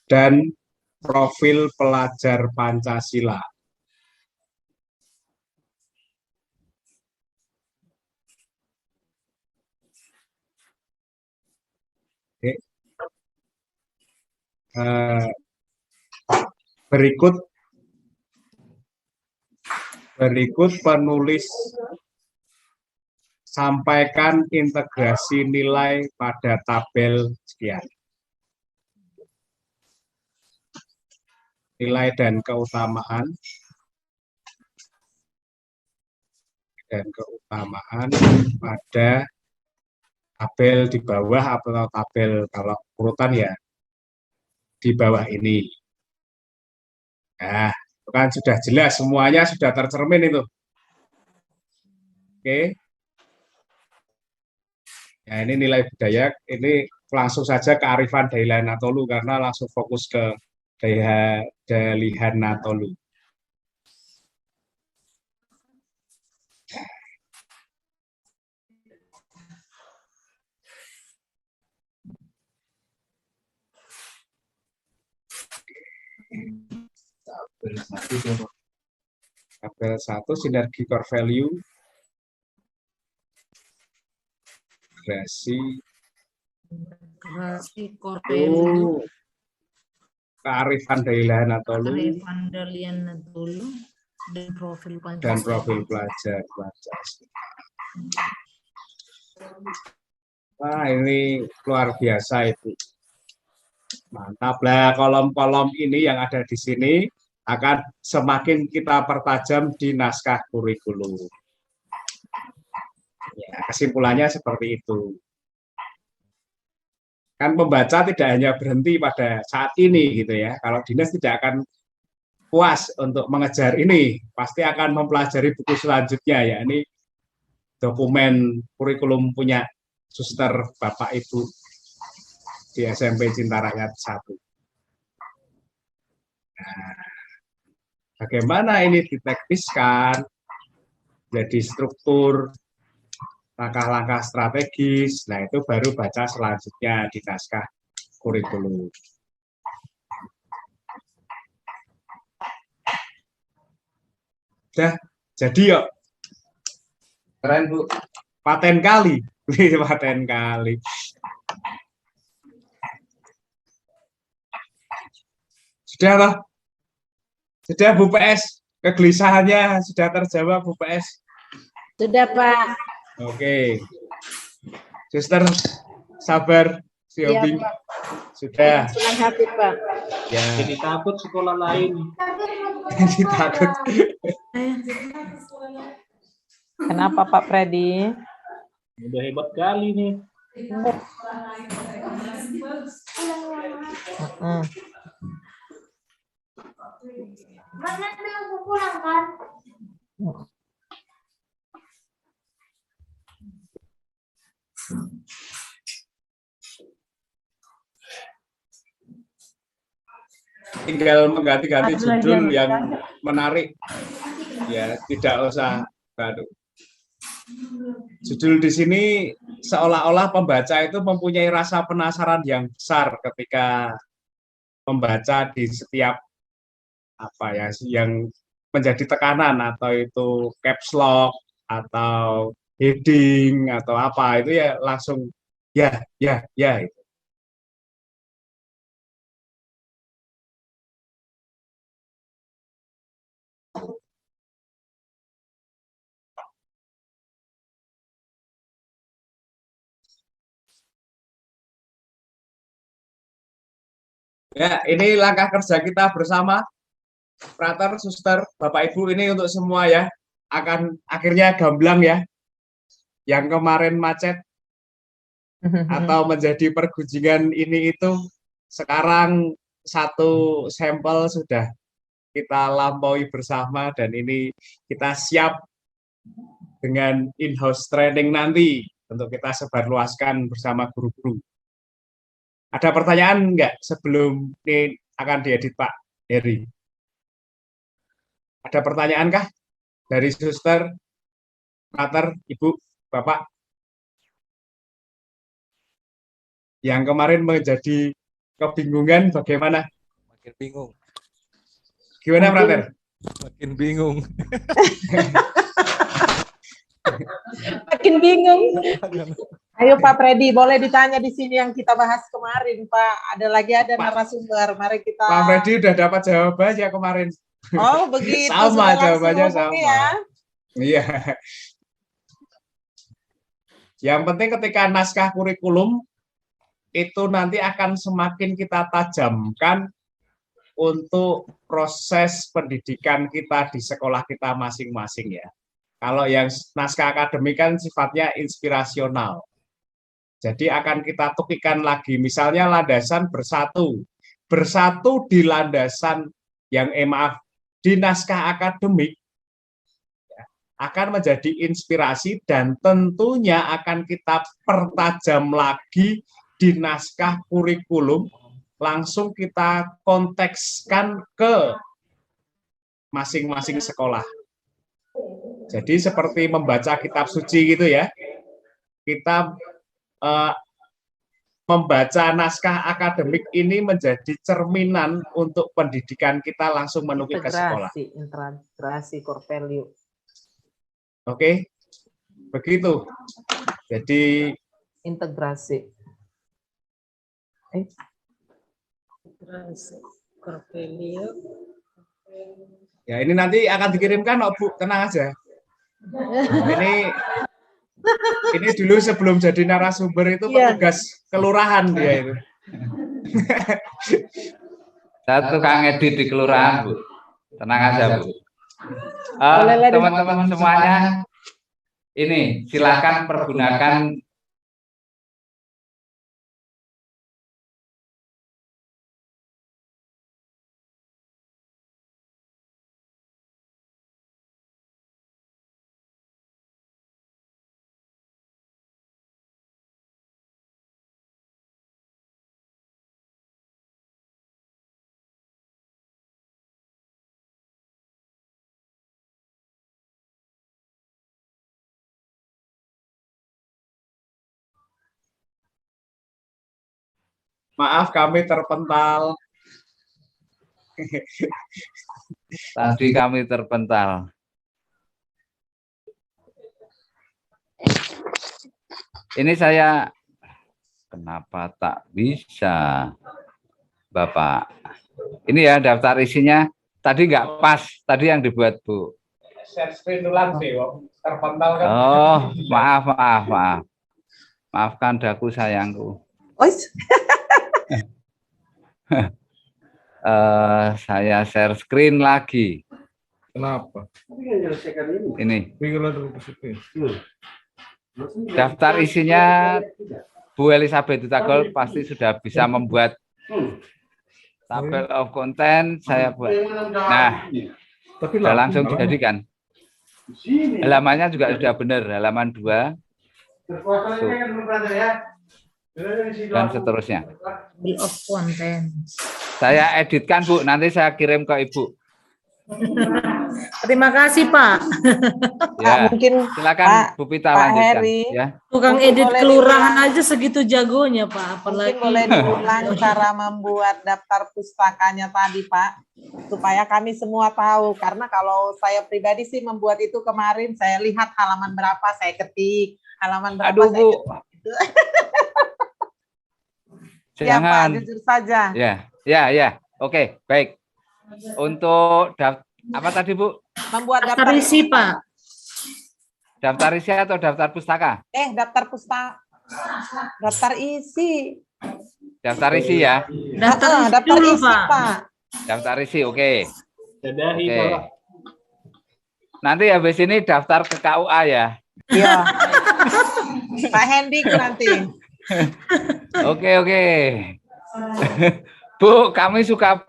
dan profil pelajar Pancasila. Oke. Berikut penulis sampaikan integrasi nilai pada tabel sekian. Nilai dan keutamaan pada tabel di bawah atau tabel kalau urutan ya di bawah ini. Nah, itu kan sudah jelas, semuanya sudah tercermin itu. Oke. Ya, ini nilai budaya, ini langsung saja kearifan Dayana Tolu karena langsung fokus ke Dalihana Tolu. Tabel 1 sinergi core value, core value, kearifan Dayana Tolu, dan profil pelajar. Wah, ini luar biasa itu. Mantap lah, kolom-kolom ini yang ada di sini akan semakin kita pertajam di naskah kurikulum. Ya, kesimpulannya seperti itu. Kan pembaca tidak hanya berhenti pada saat ini gitu ya. Kalau dinas tidak akan puas untuk mengejar ini, pasti akan mempelajari buku selanjutnya, yakni dokumen kurikulum punya suster Bapak Ibu di SMP Cinta Rakyat 1. Nah, bagaimana ini ditekniskan jadi struktur, langkah-langkah strategis, nah itu baru baca selanjutnya di naskah kurikulum. Udah, jadi yuk. Keren, Bu. Paten kali. Paten kali. Sudah loh. Sudah Bu PS. Kegelisahannya sudah terjawab Bu PS. Sudah Pak. Oke. Suster, sabar. Si Obi. Ya, sudah. senang hati Pak. Ya. Jadi takut sekolah lain. Jadi takut. Kenapa Pak Freddy? Udah hebat kali nih. Mana aku pulang kan? Tinggal mengganti-ganti judul yang menarik. Ya, tidak usah baru. Judul di sini seolah-olah pembaca itu mempunyai rasa penasaran yang besar ketika membaca di setiap apa ya yang menjadi tekanan, atau itu caps lock atau heading atau apa, itu ya langsung ya itu. Ya, ini langkah kerja kita bersama, Frater, Suster, Bapak Ibu, ini untuk semua ya. Akan akhirnya gamblang ya. Yang kemarin macet atau menjadi pergunjingan ini itu, sekarang satu sampel sudah kita lampaui bersama, dan ini kita siap dengan in-house training nanti untuk kita sebarluaskan bersama guru-guru. Ada pertanyaan enggak sebelum ini akan diedit, Pak Heri? Ada pertanyaan kah dari Suster, Frater, Ibu, Bapak? Yang kemarin menjadi kebingungan bagaimana? Makin bingung. Gimana, Frater? Makin bingung. Makin bingung. Ayo Pak Freddy, boleh ditanya di sini yang kita bahas kemarin, Pak. Ada narasumber. Mari kita. Pak Freddy udah dapat jawabannya kemarin. Oh, begitu. Sama jawabannya sama. Ya. Iya. Yang penting ketika naskah kurikulum itu nanti akan semakin kita tajamkan untuk proses pendidikan kita di sekolah kita masing-masing ya. Kalau yang naskah akademik kan sifatnya inspirasional. Jadi akan kita tukikan lagi, misalnya landasan bersatu. Bersatu di landasan yang di naskah akademik ya, akan menjadi inspirasi, dan tentunya akan kita pertajam lagi di naskah kurikulum, langsung kita kontekskan ke masing-masing sekolah. Jadi seperti membaca kitab suci gitu ya, kita membaca naskah akademik ini menjadi cerminan untuk pendidikan kita langsung menuju ke sekolah. Integrasi core value. Oke, begitu. Jadi integrasi. Core value. Ya, ini nanti akan dikirimkan, oh, Bu, tenang aja. Ini dulu sebelum jadi narasumber itu petugas kelurahan dia itu. Saya tukang edit di kelurahan, Bu. Tenang aja, Bu. Teman-teman semuanya, ini silakan pergunakan maaf kami terpental. Tadi kami terpental. Ini saya, kenapa tak bisa, Bapak? Ini ya daftar isinya. Tadi nggak pas, tadi yang dibuat Bu. Share screen ulang sih, terpental kan. Oh, maaf. Maafkan daku sayangku. Saya share screen lagi. Kenapa? Ini. Daftar isinya Bu Elizabeth Utagol pasti sudah bisa membuat tabel of content. Saya buat. Nah, sudah langsung dijadikan. Halamannya juga sudah benar, halaman 2. Dan seterusnya. Tabel of content. Saya editkan, Bu, nanti saya kirim ke Ibu. Terima kasih Pak. Ya, mungkin silakan Pak- Bu Pita Pak lanjutkan. Heri. Ya. Tukang Mungkin edit boleh kelurahan diulang. aja segitu jagonya Pak. Apalagi Mungkin boleh diulang cara membuat daftar pustakanya tadi Pak, supaya kami semua tahu. Karena kalau saya pribadi sih membuat itu kemarin, saya lihat halaman berapa saya ketik, halaman berapa Aduh, saya Bu. ketik. Ya Pak, Jangan. jujur saja. Ya. Oke, baik. Untuk apa tadi Bu? Membuat daftar isi Pak. Daftar isi atau daftar pustaka? Daftar pustaka. Daftar isi. Daftar isi ya. Daftar dulu, isi Pak. Daftar isi, oke. Dadahi, Oke. Pak. Nanti habis ini daftar ke KUA ya. Iya. Pak Hendik nanti. Oke. Bu, kami suka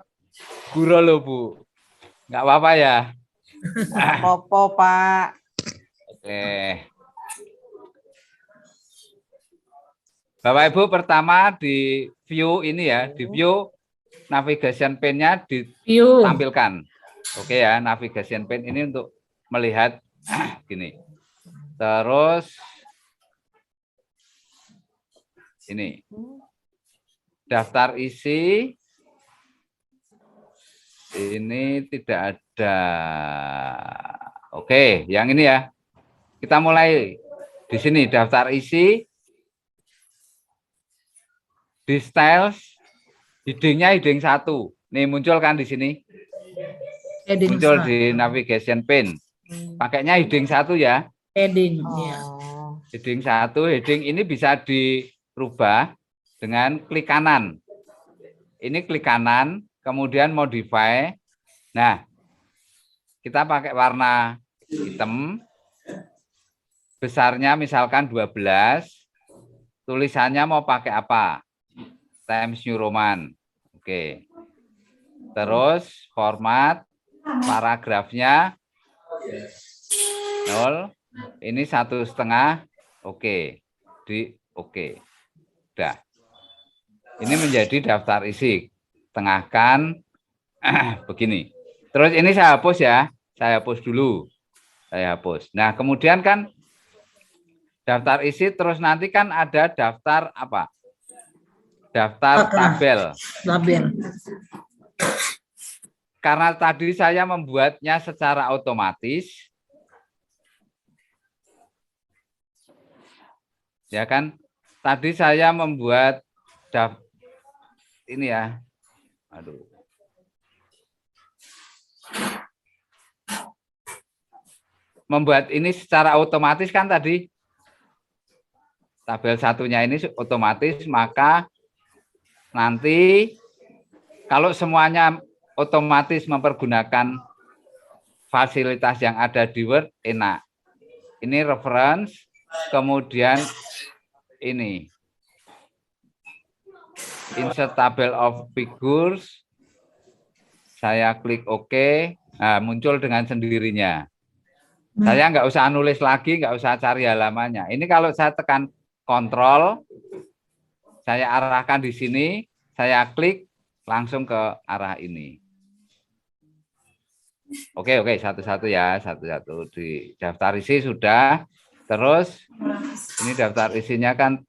guro loh Bu. Nggak apa-apa ya. Popo Pak. Oke. Bapak Ibu, pertama di view ini ya, di view navigation pane-nya ditampilkan. Oke ya, navigation pane ini untuk melihat gini. Terus ini daftar isi ini tidak ada. Oke, yang ini ya. Kita mulai di sini daftar isi. Di styles, heading-nya heading 1. Nih muncul kan di sini. Heading Muncul 1. di navigation pane. Pakainya heading 1 ya. Heading, ya. Heading 1, heading ini bisa dirubah dengan klik kanan. Ini klik kanan, kemudian modify. Nah, kita pakai warna hitam. Besarnya misalkan 12. Tulisannya mau pakai apa? Times New Roman. Oke. Terus format paragrafnya 0. Ini 1,5. Oke. Di oke. Udah. Ini menjadi daftar isi. Tengahkan begini. Terus ini saya hapus ya. Saya hapus dulu. Saya hapus. Nah, kemudian kan daftar isi terus nanti kan ada daftar apa? Daftar tabel. Tabel. Karena tadi saya membuatnya secara otomatis. Ya kan? Tadi saya membuat ini ya. Aduh. Membuat ini secara otomatis kan tadi. Tabel satunya ini otomatis, maka nanti kalau semuanya otomatis mempergunakan fasilitas yang ada di Word, enak. Ini reference, kemudian ini insert table of figures, saya klik OK, nah, muncul dengan sendirinya. Saya nggak usah nulis lagi, nggak usah cari halamannya. Ini kalau saya tekan kontrol, saya arahkan di sini, saya klik langsung ke arah ini. Oke, satu-satu ya, satu-satu di daftar isi sudah. Terus ini daftar isinya kan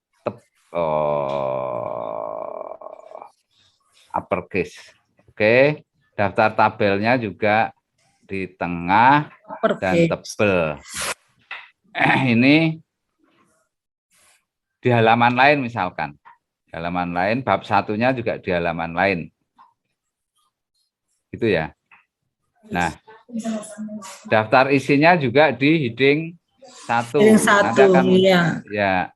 uppercase. Oke, daftar tabelnya juga di tengah dan tebel. Ini di halaman lain misalkan. Halaman lain, bab satunya juga di halaman lain. Gitu ya. Nah, daftar isinya juga di heading 1. Heading 1, iya. Ya.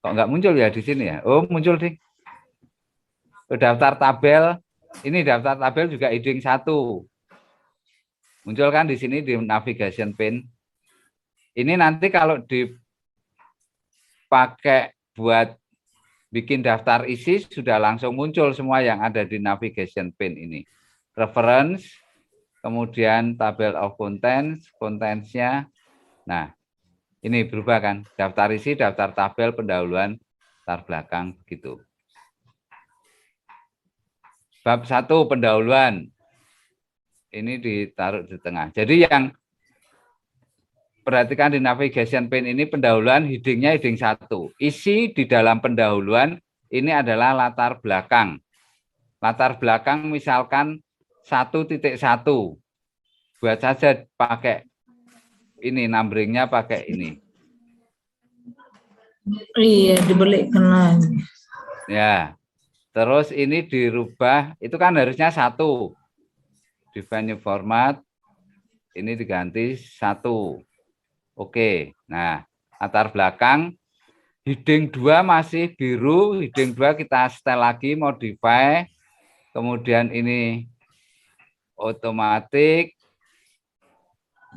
Kok nggak muncul ya di sini ya? Oh, muncul sih. Daftar tabel, ini daftar tabel juga heading 1. Muncul kan di sini di navigation pane. Ini nanti kalau dipakai buat bikin daftar isi sudah langsung muncul semua yang ada di navigation pane ini. Reference, kemudian table of contents, contents-nya. Nah, ini berubah kan? Daftar isi, daftar tabel, pendahuluan, latar belakang, begitu. Bab 1 pendahuluan. Ini ditaruh di tengah. Jadi yang perhatikan di navigation pane ini pendahuluan headingnya heading 1. Isi di dalam pendahuluan ini adalah latar belakang. Latar belakang misalkan 1.1. Buat saja pakai ini, numberingnya pakai ini. Iya, dibelikkan lagi. Ya. Terus ini dirubah, itu kan harusnya 1. Define new format, ini diganti 1. Oke, nah latar belakang, heading 2 masih biru, heading 2 kita setel lagi, modify, kemudian ini otomatis,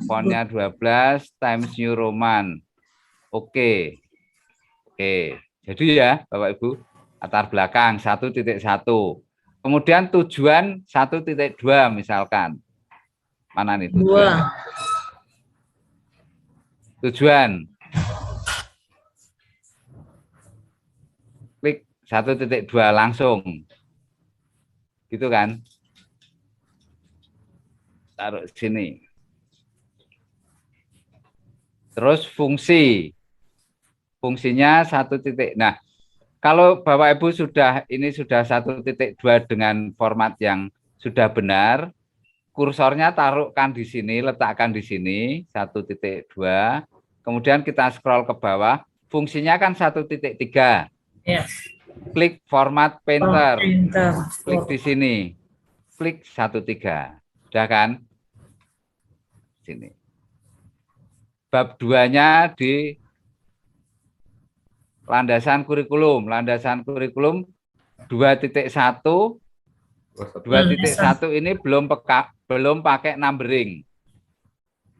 fontnya 12, Times New Roman. Oke, jadi ya Bapak Ibu, latar belakang 1.1. Kemudian tujuan 1.2 misalkan. Mana nih tujuan? Tujuan. Klik 1.2 langsung. Gitu kan? Taruh sini. Terus fungsi. Fungsinya 1. Nah, kalau Bapak Ibu sudah 1.2 dengan format yang sudah benar, kursornya taruhkan di sini, letakkan di sini 1.2. Kemudian kita scroll ke bawah, fungsinya kan 1.3. Yes. Klik format painter. Klik di sini. Klik 1.3. Sudah kan? Sini. Bab 2-nya di landasan kurikulum. Landasan kurikulum 2.1. 2.1 ini belum pakai numbering.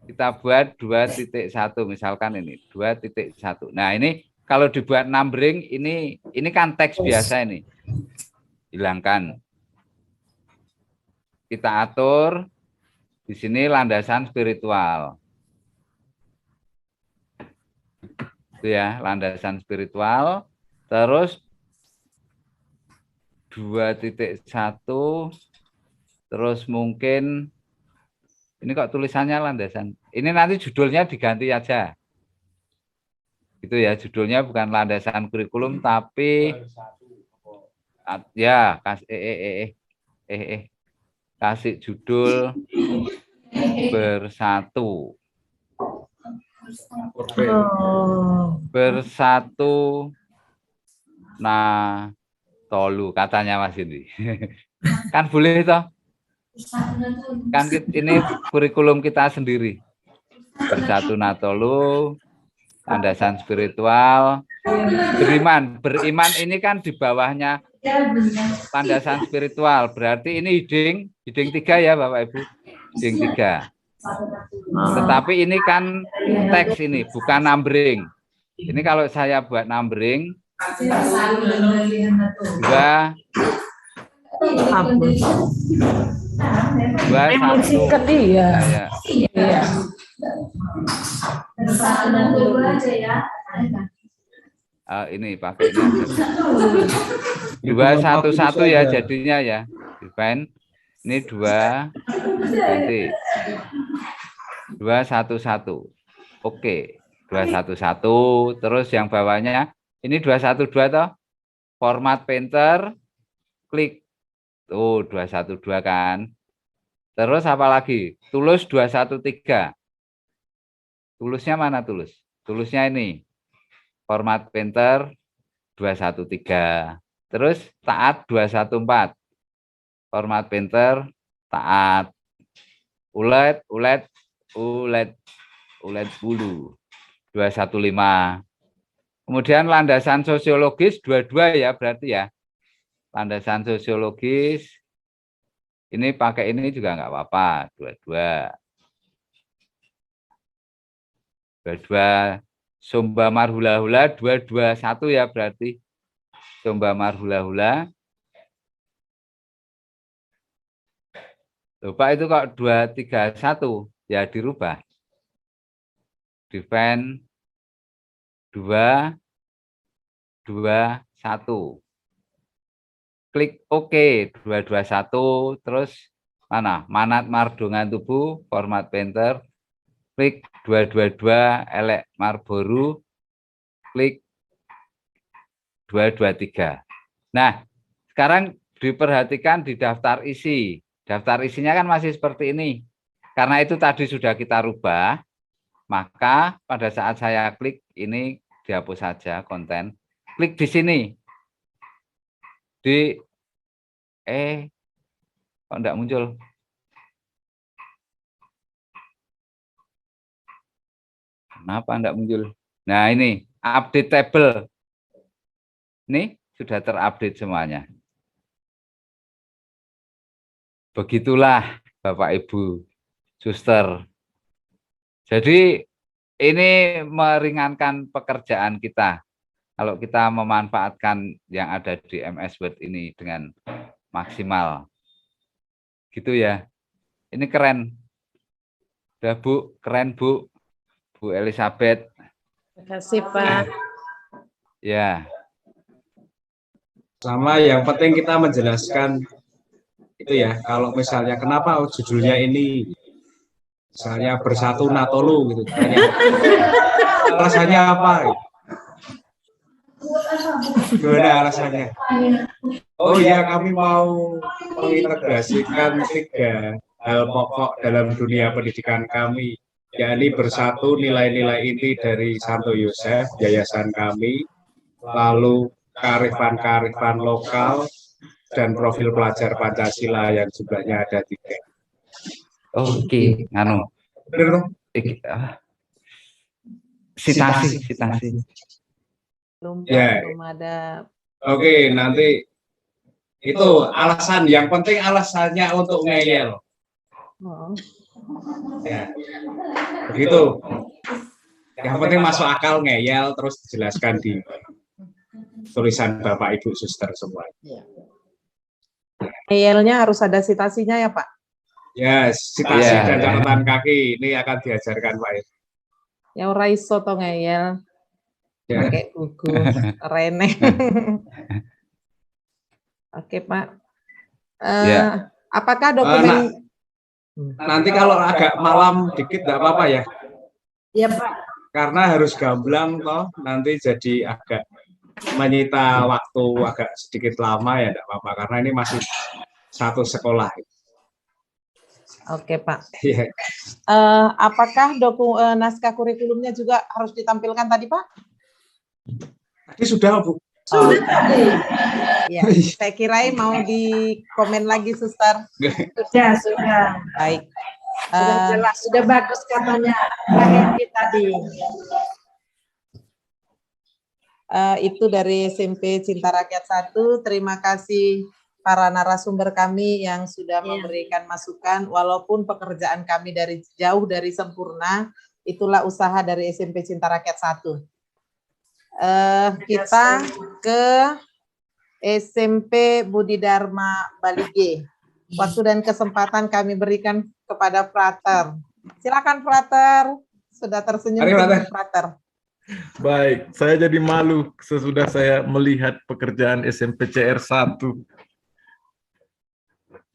Kita buat 2.1 misalkan ini 2.1. Nah, ini kalau dibuat numbering ini kan teks biasa ini. Hilangkan. Kita atur di sini landasan spiritual. Itu ya, landasan spiritual. Terus 2.1, terus mungkin ini kok tulisannya landasan. Ini nanti judulnya diganti aja. Gitu ya, judulnya bukan landasan kurikulum tapi ya kasih judul bersatu. Bersatu tolu katanya Mas Indi. Kan boleh toh? Kan ini kurikulum kita sendiri. Bersatu natolu, landasan spiritual, beriman ini kan di bawahnya landasan spiritual. Berarti ini heading 3 ya Bapak Ibu. Heading 3. Tetapi ini kan teks ini, bukan numbering. Ini kalau saya buat numbering 2 1. Iya. Ini pakai ini aja. 2 1 1 ya jadinya ya. Define. Ini 2 nanti 2 1 1. Oke, 2 1 1. Terus yang bawahnya ini 2 1 2 toh. Format painter, klik. Tuh 2 1 2 kan. Terus apa lagi? Tulus 2 1 3. Tulusnya mana tulus? Tulusnya ini. Format painter 2 1 3. Terus taat 2 1 4. Format painter, taat, ulet bulu, 215. Kemudian landasan sosiologis 22 ya berarti ya. Landasan sosiologis, ini pakai ini juga nggak apa-apa, 22. 22, Sumba Marhula-hula 221 ya berarti. Sumba Marhula-hula. Pak itu kok 231 ya dirubah. Define 2 2 1. klik OK 221, terus mana? Manat Mardongan Tubuh, format painter, klik 222 elek Marboru, klik 223. Nah, sekarang diperhatikan di daftar isi. Daftar isinya kan masih seperti ini. Karena itu tadi sudah kita rubah, maka pada saat saya klik ini dihapus saja konten. Klik di sini. Di kok enggak muncul? Kenapa enggak muncul? Nah, ini update table. Ini sudah terupdate semuanya. Begitulah Bapak Ibu, Suster. Jadi ini meringankan pekerjaan kita. Kalau kita memanfaatkan yang ada di MS Word ini dengan maksimal. Gitu ya. Ini keren. Udah Bu, keren Bu. Bu Elizabeth. Terima kasih Pak. Ya. Sama yang penting kita menjelaskan itu ya, kalau misalnya kenapa judulnya ini misalnya Bersatu Natolu gitu, tanya alasannya apa? Gimana alasannya? Oh ya, kami mau mengintegrasikan 3 hal pokok dalam dunia pendidikan kami, yakni bersatu nilai-nilai inti dari Santo Yosef, yayasan kami, lalu kearifan-kearifan lokal, dan profil pelajar Pancasila yang jumlahnya ada 3. Oke, anu. Bener dong? Sitasi. Ya. Belum ada. Oke, nanti itu alasan, yang penting alasannya untuk ngeyel. Ya, begitu. Yang penting masuk akal, ngeyel, terus dijelaskan di tulisan Bapak Ibu Suster semua. Ngeyelnya harus ada sitasinya ya Pak? Ya, sitasi dan catatan kaki ini akan diajarkan Pak. Ya ora iso to ngeyel. Pakai buku Rene. Oke Pak. Apakah dokumen nanti kalau agak malam dikit enggak apa-apa ya? Iya Pak. Karena harus gamblang toh, nanti jadi agak menyita waktu agak sedikit lama ya enggak apa-apa, karena ini masih satu sekolah. Oke Pak. Iya. Apakah naskah kurikulumnya juga harus ditampilkan tadi Pak? Tadi sudah Bu. Sudah. Ya, saya kirain mau di komen lagi Suster. Sudah. Baik. Sudah jelas, sudah bagus katanya Pak Hendy tadi. Itu dari SMP Cinta Rakyat 1. Terima kasih para narasumber kami yang sudah memberikan masukan. Walaupun pekerjaan kami jauh dari sempurna, itulah usaha dari SMP Cinta Rakyat 1. Kita ke SMP Budi Dharma Bali G. Waktu dan kesempatan kami berikan kepada Frater. Silakan Frater. Sudah tersenyum Frater. Baik, saya jadi malu sesudah saya melihat pekerjaan SMP CR 1.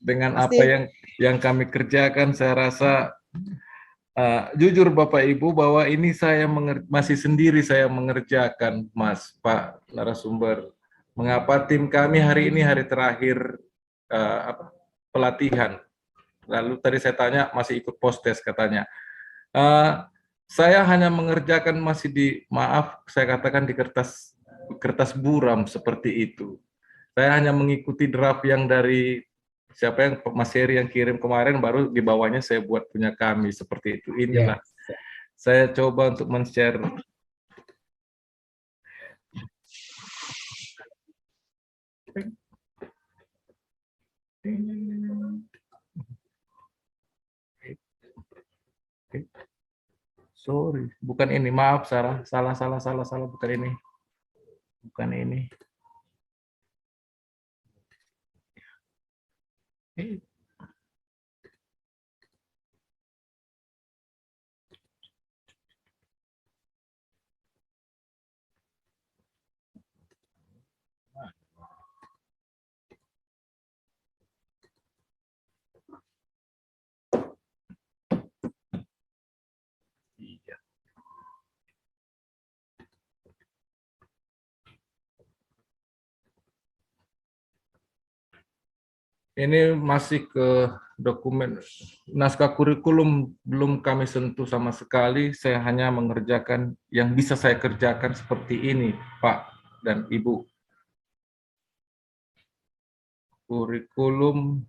Dengan apa yang kami kerjakan, saya rasa jujur Bapak Ibu bahwa ini saya masih sendiri saya mengerjakan, Mas, Pak narasumber. Mengapa tim kami hari ini hari terakhir pelatihan. Lalu tadi saya tanya masih ikut postes katanya. Saya hanya mengerjakan masih maaf saya katakan di kertas buram seperti itu. Saya hanya mengikuti draft yang dari siapa yang Mas Heri yang kirim kemarin, baru di bawahnya saya buat punya kami seperti itu. Inilah saya coba untuk men-share. Sorry, bukan ini, maaf Sarah, salah, bukan ini. Bukan ini. Ini masih ke dokumen naskah kurikulum, belum kami sentuh sama sekali. Saya hanya mengerjakan yang bisa saya kerjakan seperti ini, Pak dan Ibu. Kurikulum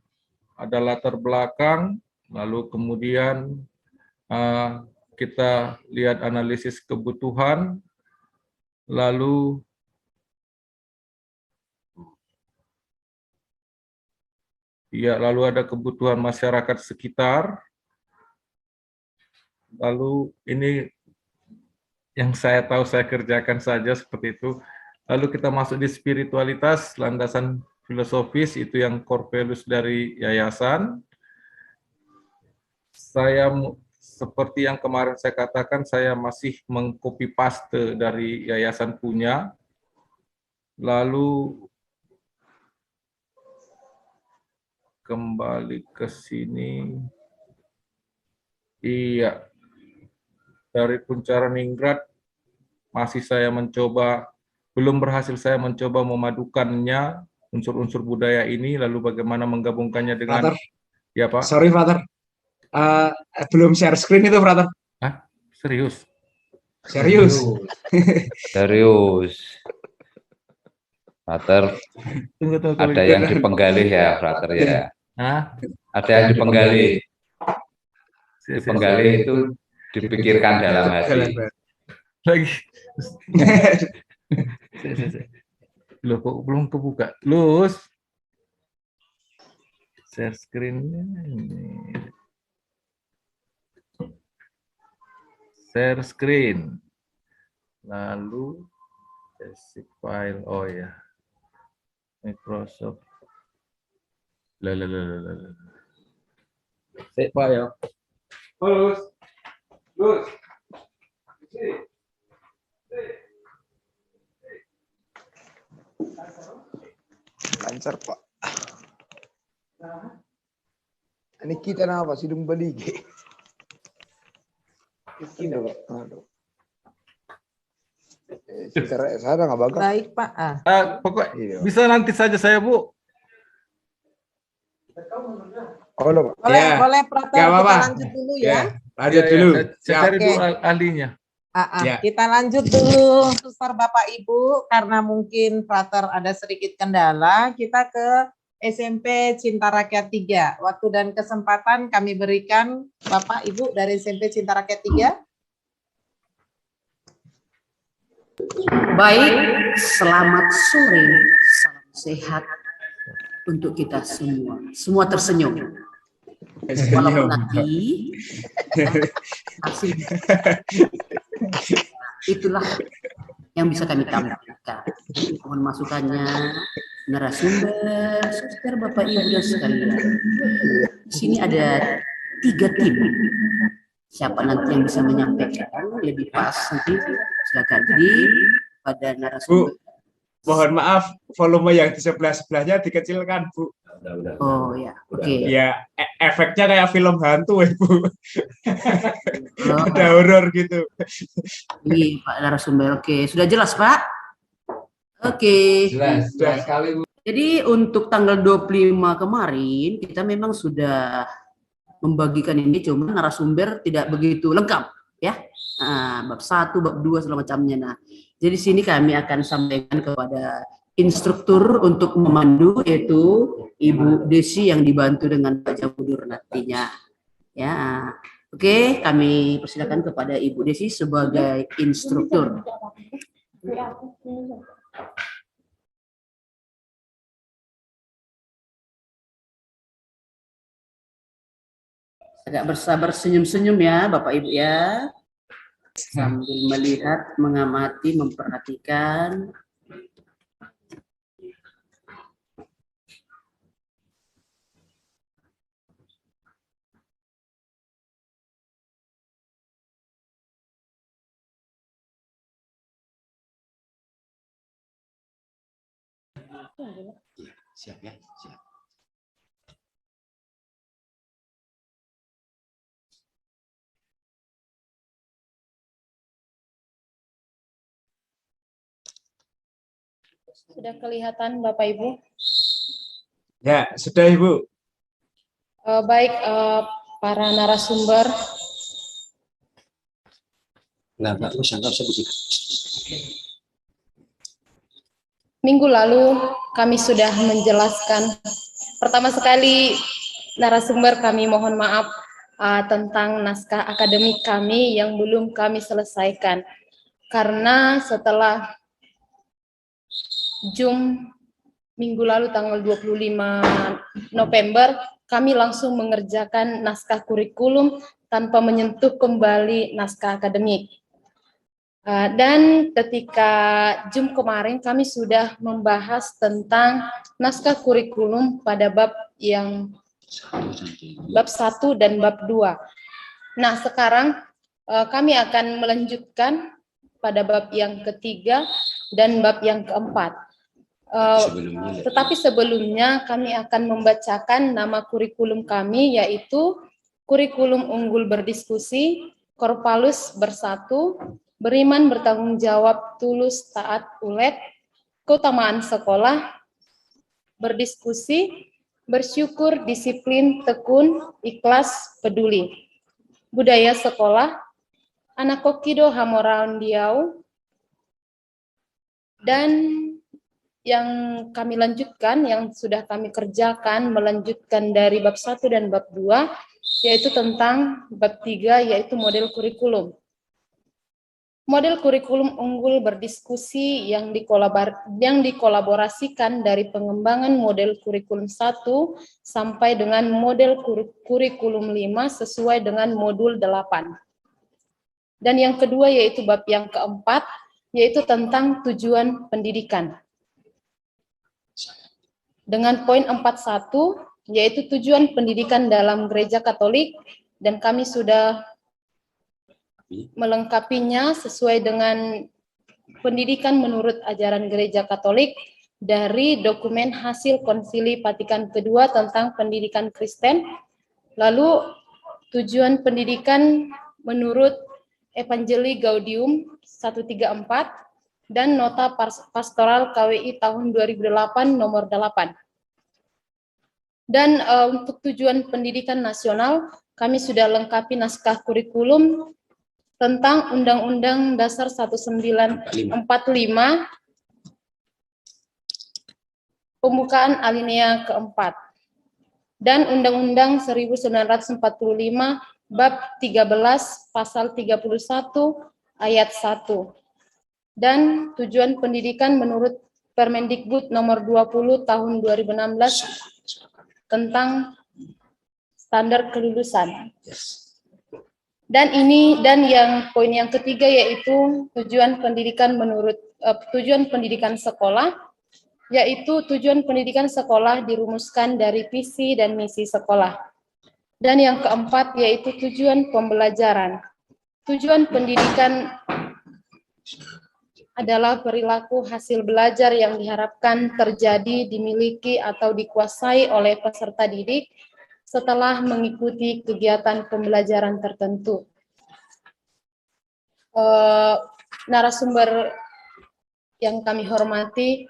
ada latar belakang, lalu kemudian kita lihat analisis kebutuhan, lalu ada kebutuhan masyarakat sekitar. Lalu ini yang saya tahu saya kerjakan saja seperti itu. Lalu kita masuk di spiritualitas, landasan filosofis, itu yang core values dari yayasan. Saya seperti yang kemarin saya katakan, saya masih mengcopy paste dari yayasan punya. Lalu kembali ke sini. Iya. Dari Kunchara Ningrat masih saya mencoba, belum berhasil saya mencoba memadukannya unsur-unsur budaya ini, lalu bagaimana menggabungkannya dengan Frater, ya Pak. sorry Frater, belum share screen itu Frater. Hah? Serius? Serius. Serius. Frater, ada yang dipenggali ya Frater ya. Hah? Ada yang dipenggali. Dipenggali itu dipikirkan dalam hati. Lagi. Loh, kok belum kebuka? Lus. Share screen-nya ini. Share screen. Lalu basic file. Oh ya. Microsoft. Sik Pak ya. Lus. Lus. Lancar Pak. Ini kita apa sih dong beli? Kita Pak. Aduh. Saya nggak bagus. Baik Pak. Pokoknya bisa nanti saja saya Bu. Halo, Pak. Boleh, boleh Prater, kita lanjut dulu ya. Lanjut dulu. Saya cari dulu ahlinya. Kita lanjut dulu, Suster Bapak Ibu, karena mungkin Prater ada sedikit kendala, kita ke SMP Cinta Rakyat 3. Waktu dan kesempatan kami berikan Bapak Ibu dari SMP Cinta Rakyat 3. Baik, selamat sore, salam sehat untuk kita semua. Semua tersenyum. Walaupun nanti masih itulah yang bisa kami tampilkan. Mohon masukannya narasumber, saudara Bapak Ibu dan sekalian. Di sini ada 3 tim. Siapa nanti yang bisa menyampaikan lebih pas nanti silakan. Jadi pada narasumber. Bu, mohon maaf, volume yang di sebelah-sebelahnya dikecilkan, Bu. Oh ya, oke. Ya, efeknya kayak film hantu, Bu. Ada horor gitu. Iya, Pak narasumber. Oke, sudah jelas, Pak? Oke. Jelas sekali, Bu. Jadi untuk tanggal 25 kemarin kita memang sudah membagikan ini, cuma narasumber tidak begitu lengkap, ya. Nah, bab 1, bab 2 segala macamnya. Nah, jadi sini kami akan sampaikan kepada instruktur untuk memandu, yaitu Ibu Desi yang dibantu dengan Pak Jamudur nantinya. Ya, oke, kami persilakan kepada Ibu Desi sebagai instruktur. Agak bersabar senyum-senyum ya Bapak Ibu ya. Sambil melihat, mengamati, memperhatikan. Siap ya, siap. Sudah kelihatan Bapak Ibu? Ya, sudah Ibu. Baik, para narasumber. Minggu lalu kami sudah menjelaskan. Pertama sekali narasumber kami mohon maaf tentang naskah akademik kami yang belum kami selesaikan. Karena setelah Jum minggu lalu tanggal 25 November kami langsung mengerjakan naskah kurikulum tanpa menyentuh kembali naskah akademik. Dan ketika Jum kemarin kami sudah membahas tentang naskah kurikulum pada bab 1 dan bab 2. Nah, sekarang kami akan melanjutkan pada bab yang ketiga dan bab yang keempat. Tetapi sebelumnya kami akan membacakan nama kurikulum kami, yaitu kurikulum unggul berdiskusi, Korpalus bersatu, beriman bertanggung jawab, tulus, taat, ulet, keutamaan sekolah, berdiskusi, bersyukur, disiplin, tekun, ikhlas, peduli, budaya sekolah, anak kokido hamoraundiau, dan yang kami lanjutkan, yang sudah kami kerjakan, melanjutkan dari bab 1 dan bab 2, yaitu tentang bab 3, yaitu model kurikulum. Model kurikulum unggul berdiskusi yang dikolaborasikan dari pengembangan model kurikulum 1 sampai dengan model kurikulum 5 sesuai dengan modul 8. Dan yang kedua yaitu bab yang keempat, yaitu tentang tujuan pendidikan. Dengan poin 41, yaitu tujuan pendidikan dalam gereja Katolik, dan kami sudah melengkapinya sesuai dengan pendidikan menurut ajaran gereja Katolik dari dokumen hasil Konsili Vatikan kedua tentang pendidikan Kristen, lalu tujuan pendidikan menurut Evangelii Gaudium 134, dan Nota Pastoral KWI tahun 2008 nomor 8. Dan untuk tujuan pendidikan nasional, kami sudah lengkapi naskah kurikulum tentang Undang-Undang Dasar 1945, pembukaan alinea keempat, dan Undang-Undang 1945 bab 13 pasal 31 ayat 1, dan tujuan pendidikan menurut Permendikbud nomor 20 tahun 2016 tentang standar kelulusan. Dan yang poin yang ketiga yaitu tujuan pendidikan menurut tujuan pendidikan sekolah, yaitu tujuan pendidikan sekolah dirumuskan dari visi dan misi sekolah. Dan yang keempat yaitu tujuan pembelajaran. Tujuan pendidikan adalah perilaku hasil belajar yang diharapkan terjadi, dimiliki, atau dikuasai oleh peserta didik setelah mengikuti kegiatan pembelajaran tertentu. Narasumber yang kami hormati,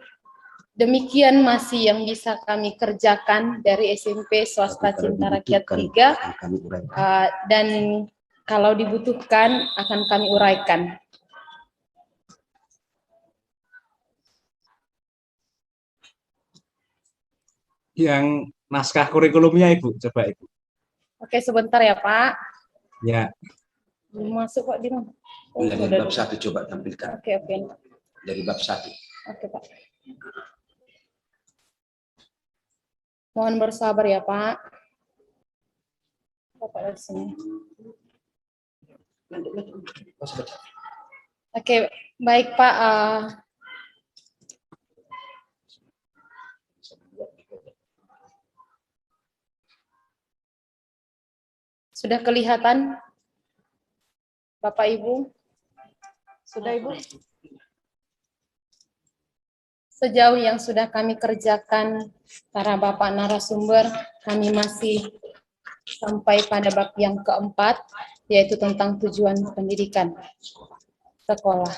demikian masih yang bisa kami kerjakan dari SMP Swasta Cinta Rakyat 3, dan kalau dibutuhkan akan kami uraikan. Yang naskah kurikulumnya Ibu, coba Ibu. Oke, sebentar ya Pak. Ya. Belum masuk kok di mana? Dari bab 1 coba tampilkan. Oke. Dari bab 1. Oke Pak. Mohon bersabar ya Pak. Bapak di sini. Oke, baik Pak. Sudah kelihatan, Bapak Ibu? Sudah Ibu? Sejauh yang sudah kami kerjakan para Bapak narasumber, kami masih sampai pada bab yang keempat, yaitu tentang tujuan pendidikan sekolah.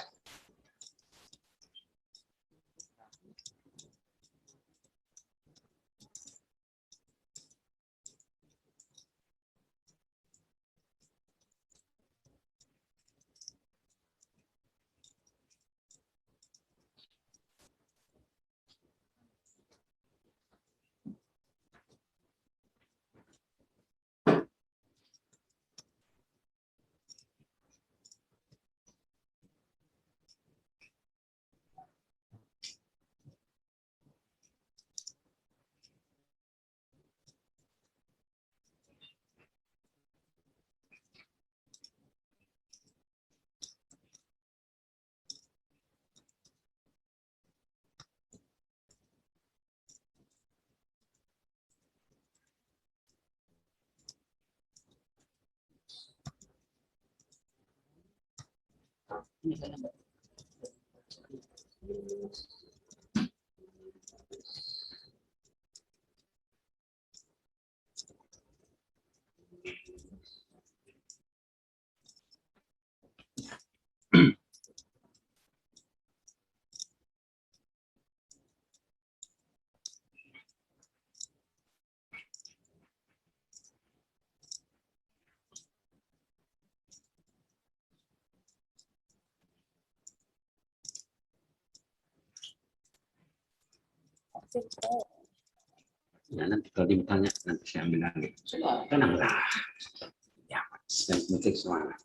Nah, nanti kalau ditanya nanti saya ambil lagi. Tenanglah. Ya, yang penting semangat.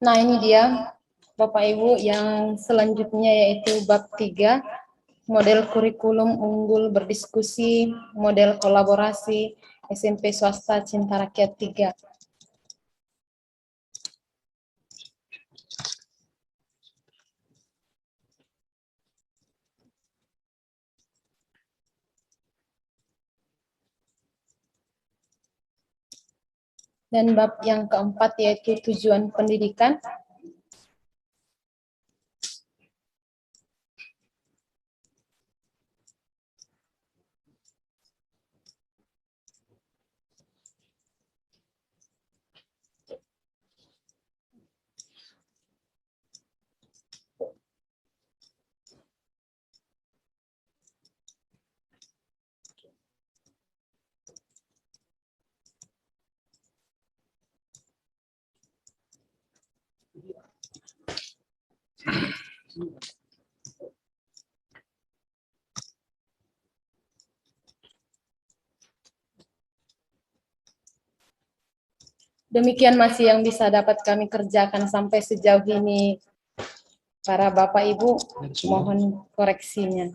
Nah, ini dia Bapak Ibu yang selanjutnya yaitu bab 3, model kurikulum unggul berdiskusi, model kolaborasi SMP swasta Cinta Rakyat 3. Dan bab yang keempat yaitu tujuan pendidikan. Demikian masih yang bisa dapat kami kerjakan sampai sejauh ini. Para Bapak Ibu, mohon koreksinya.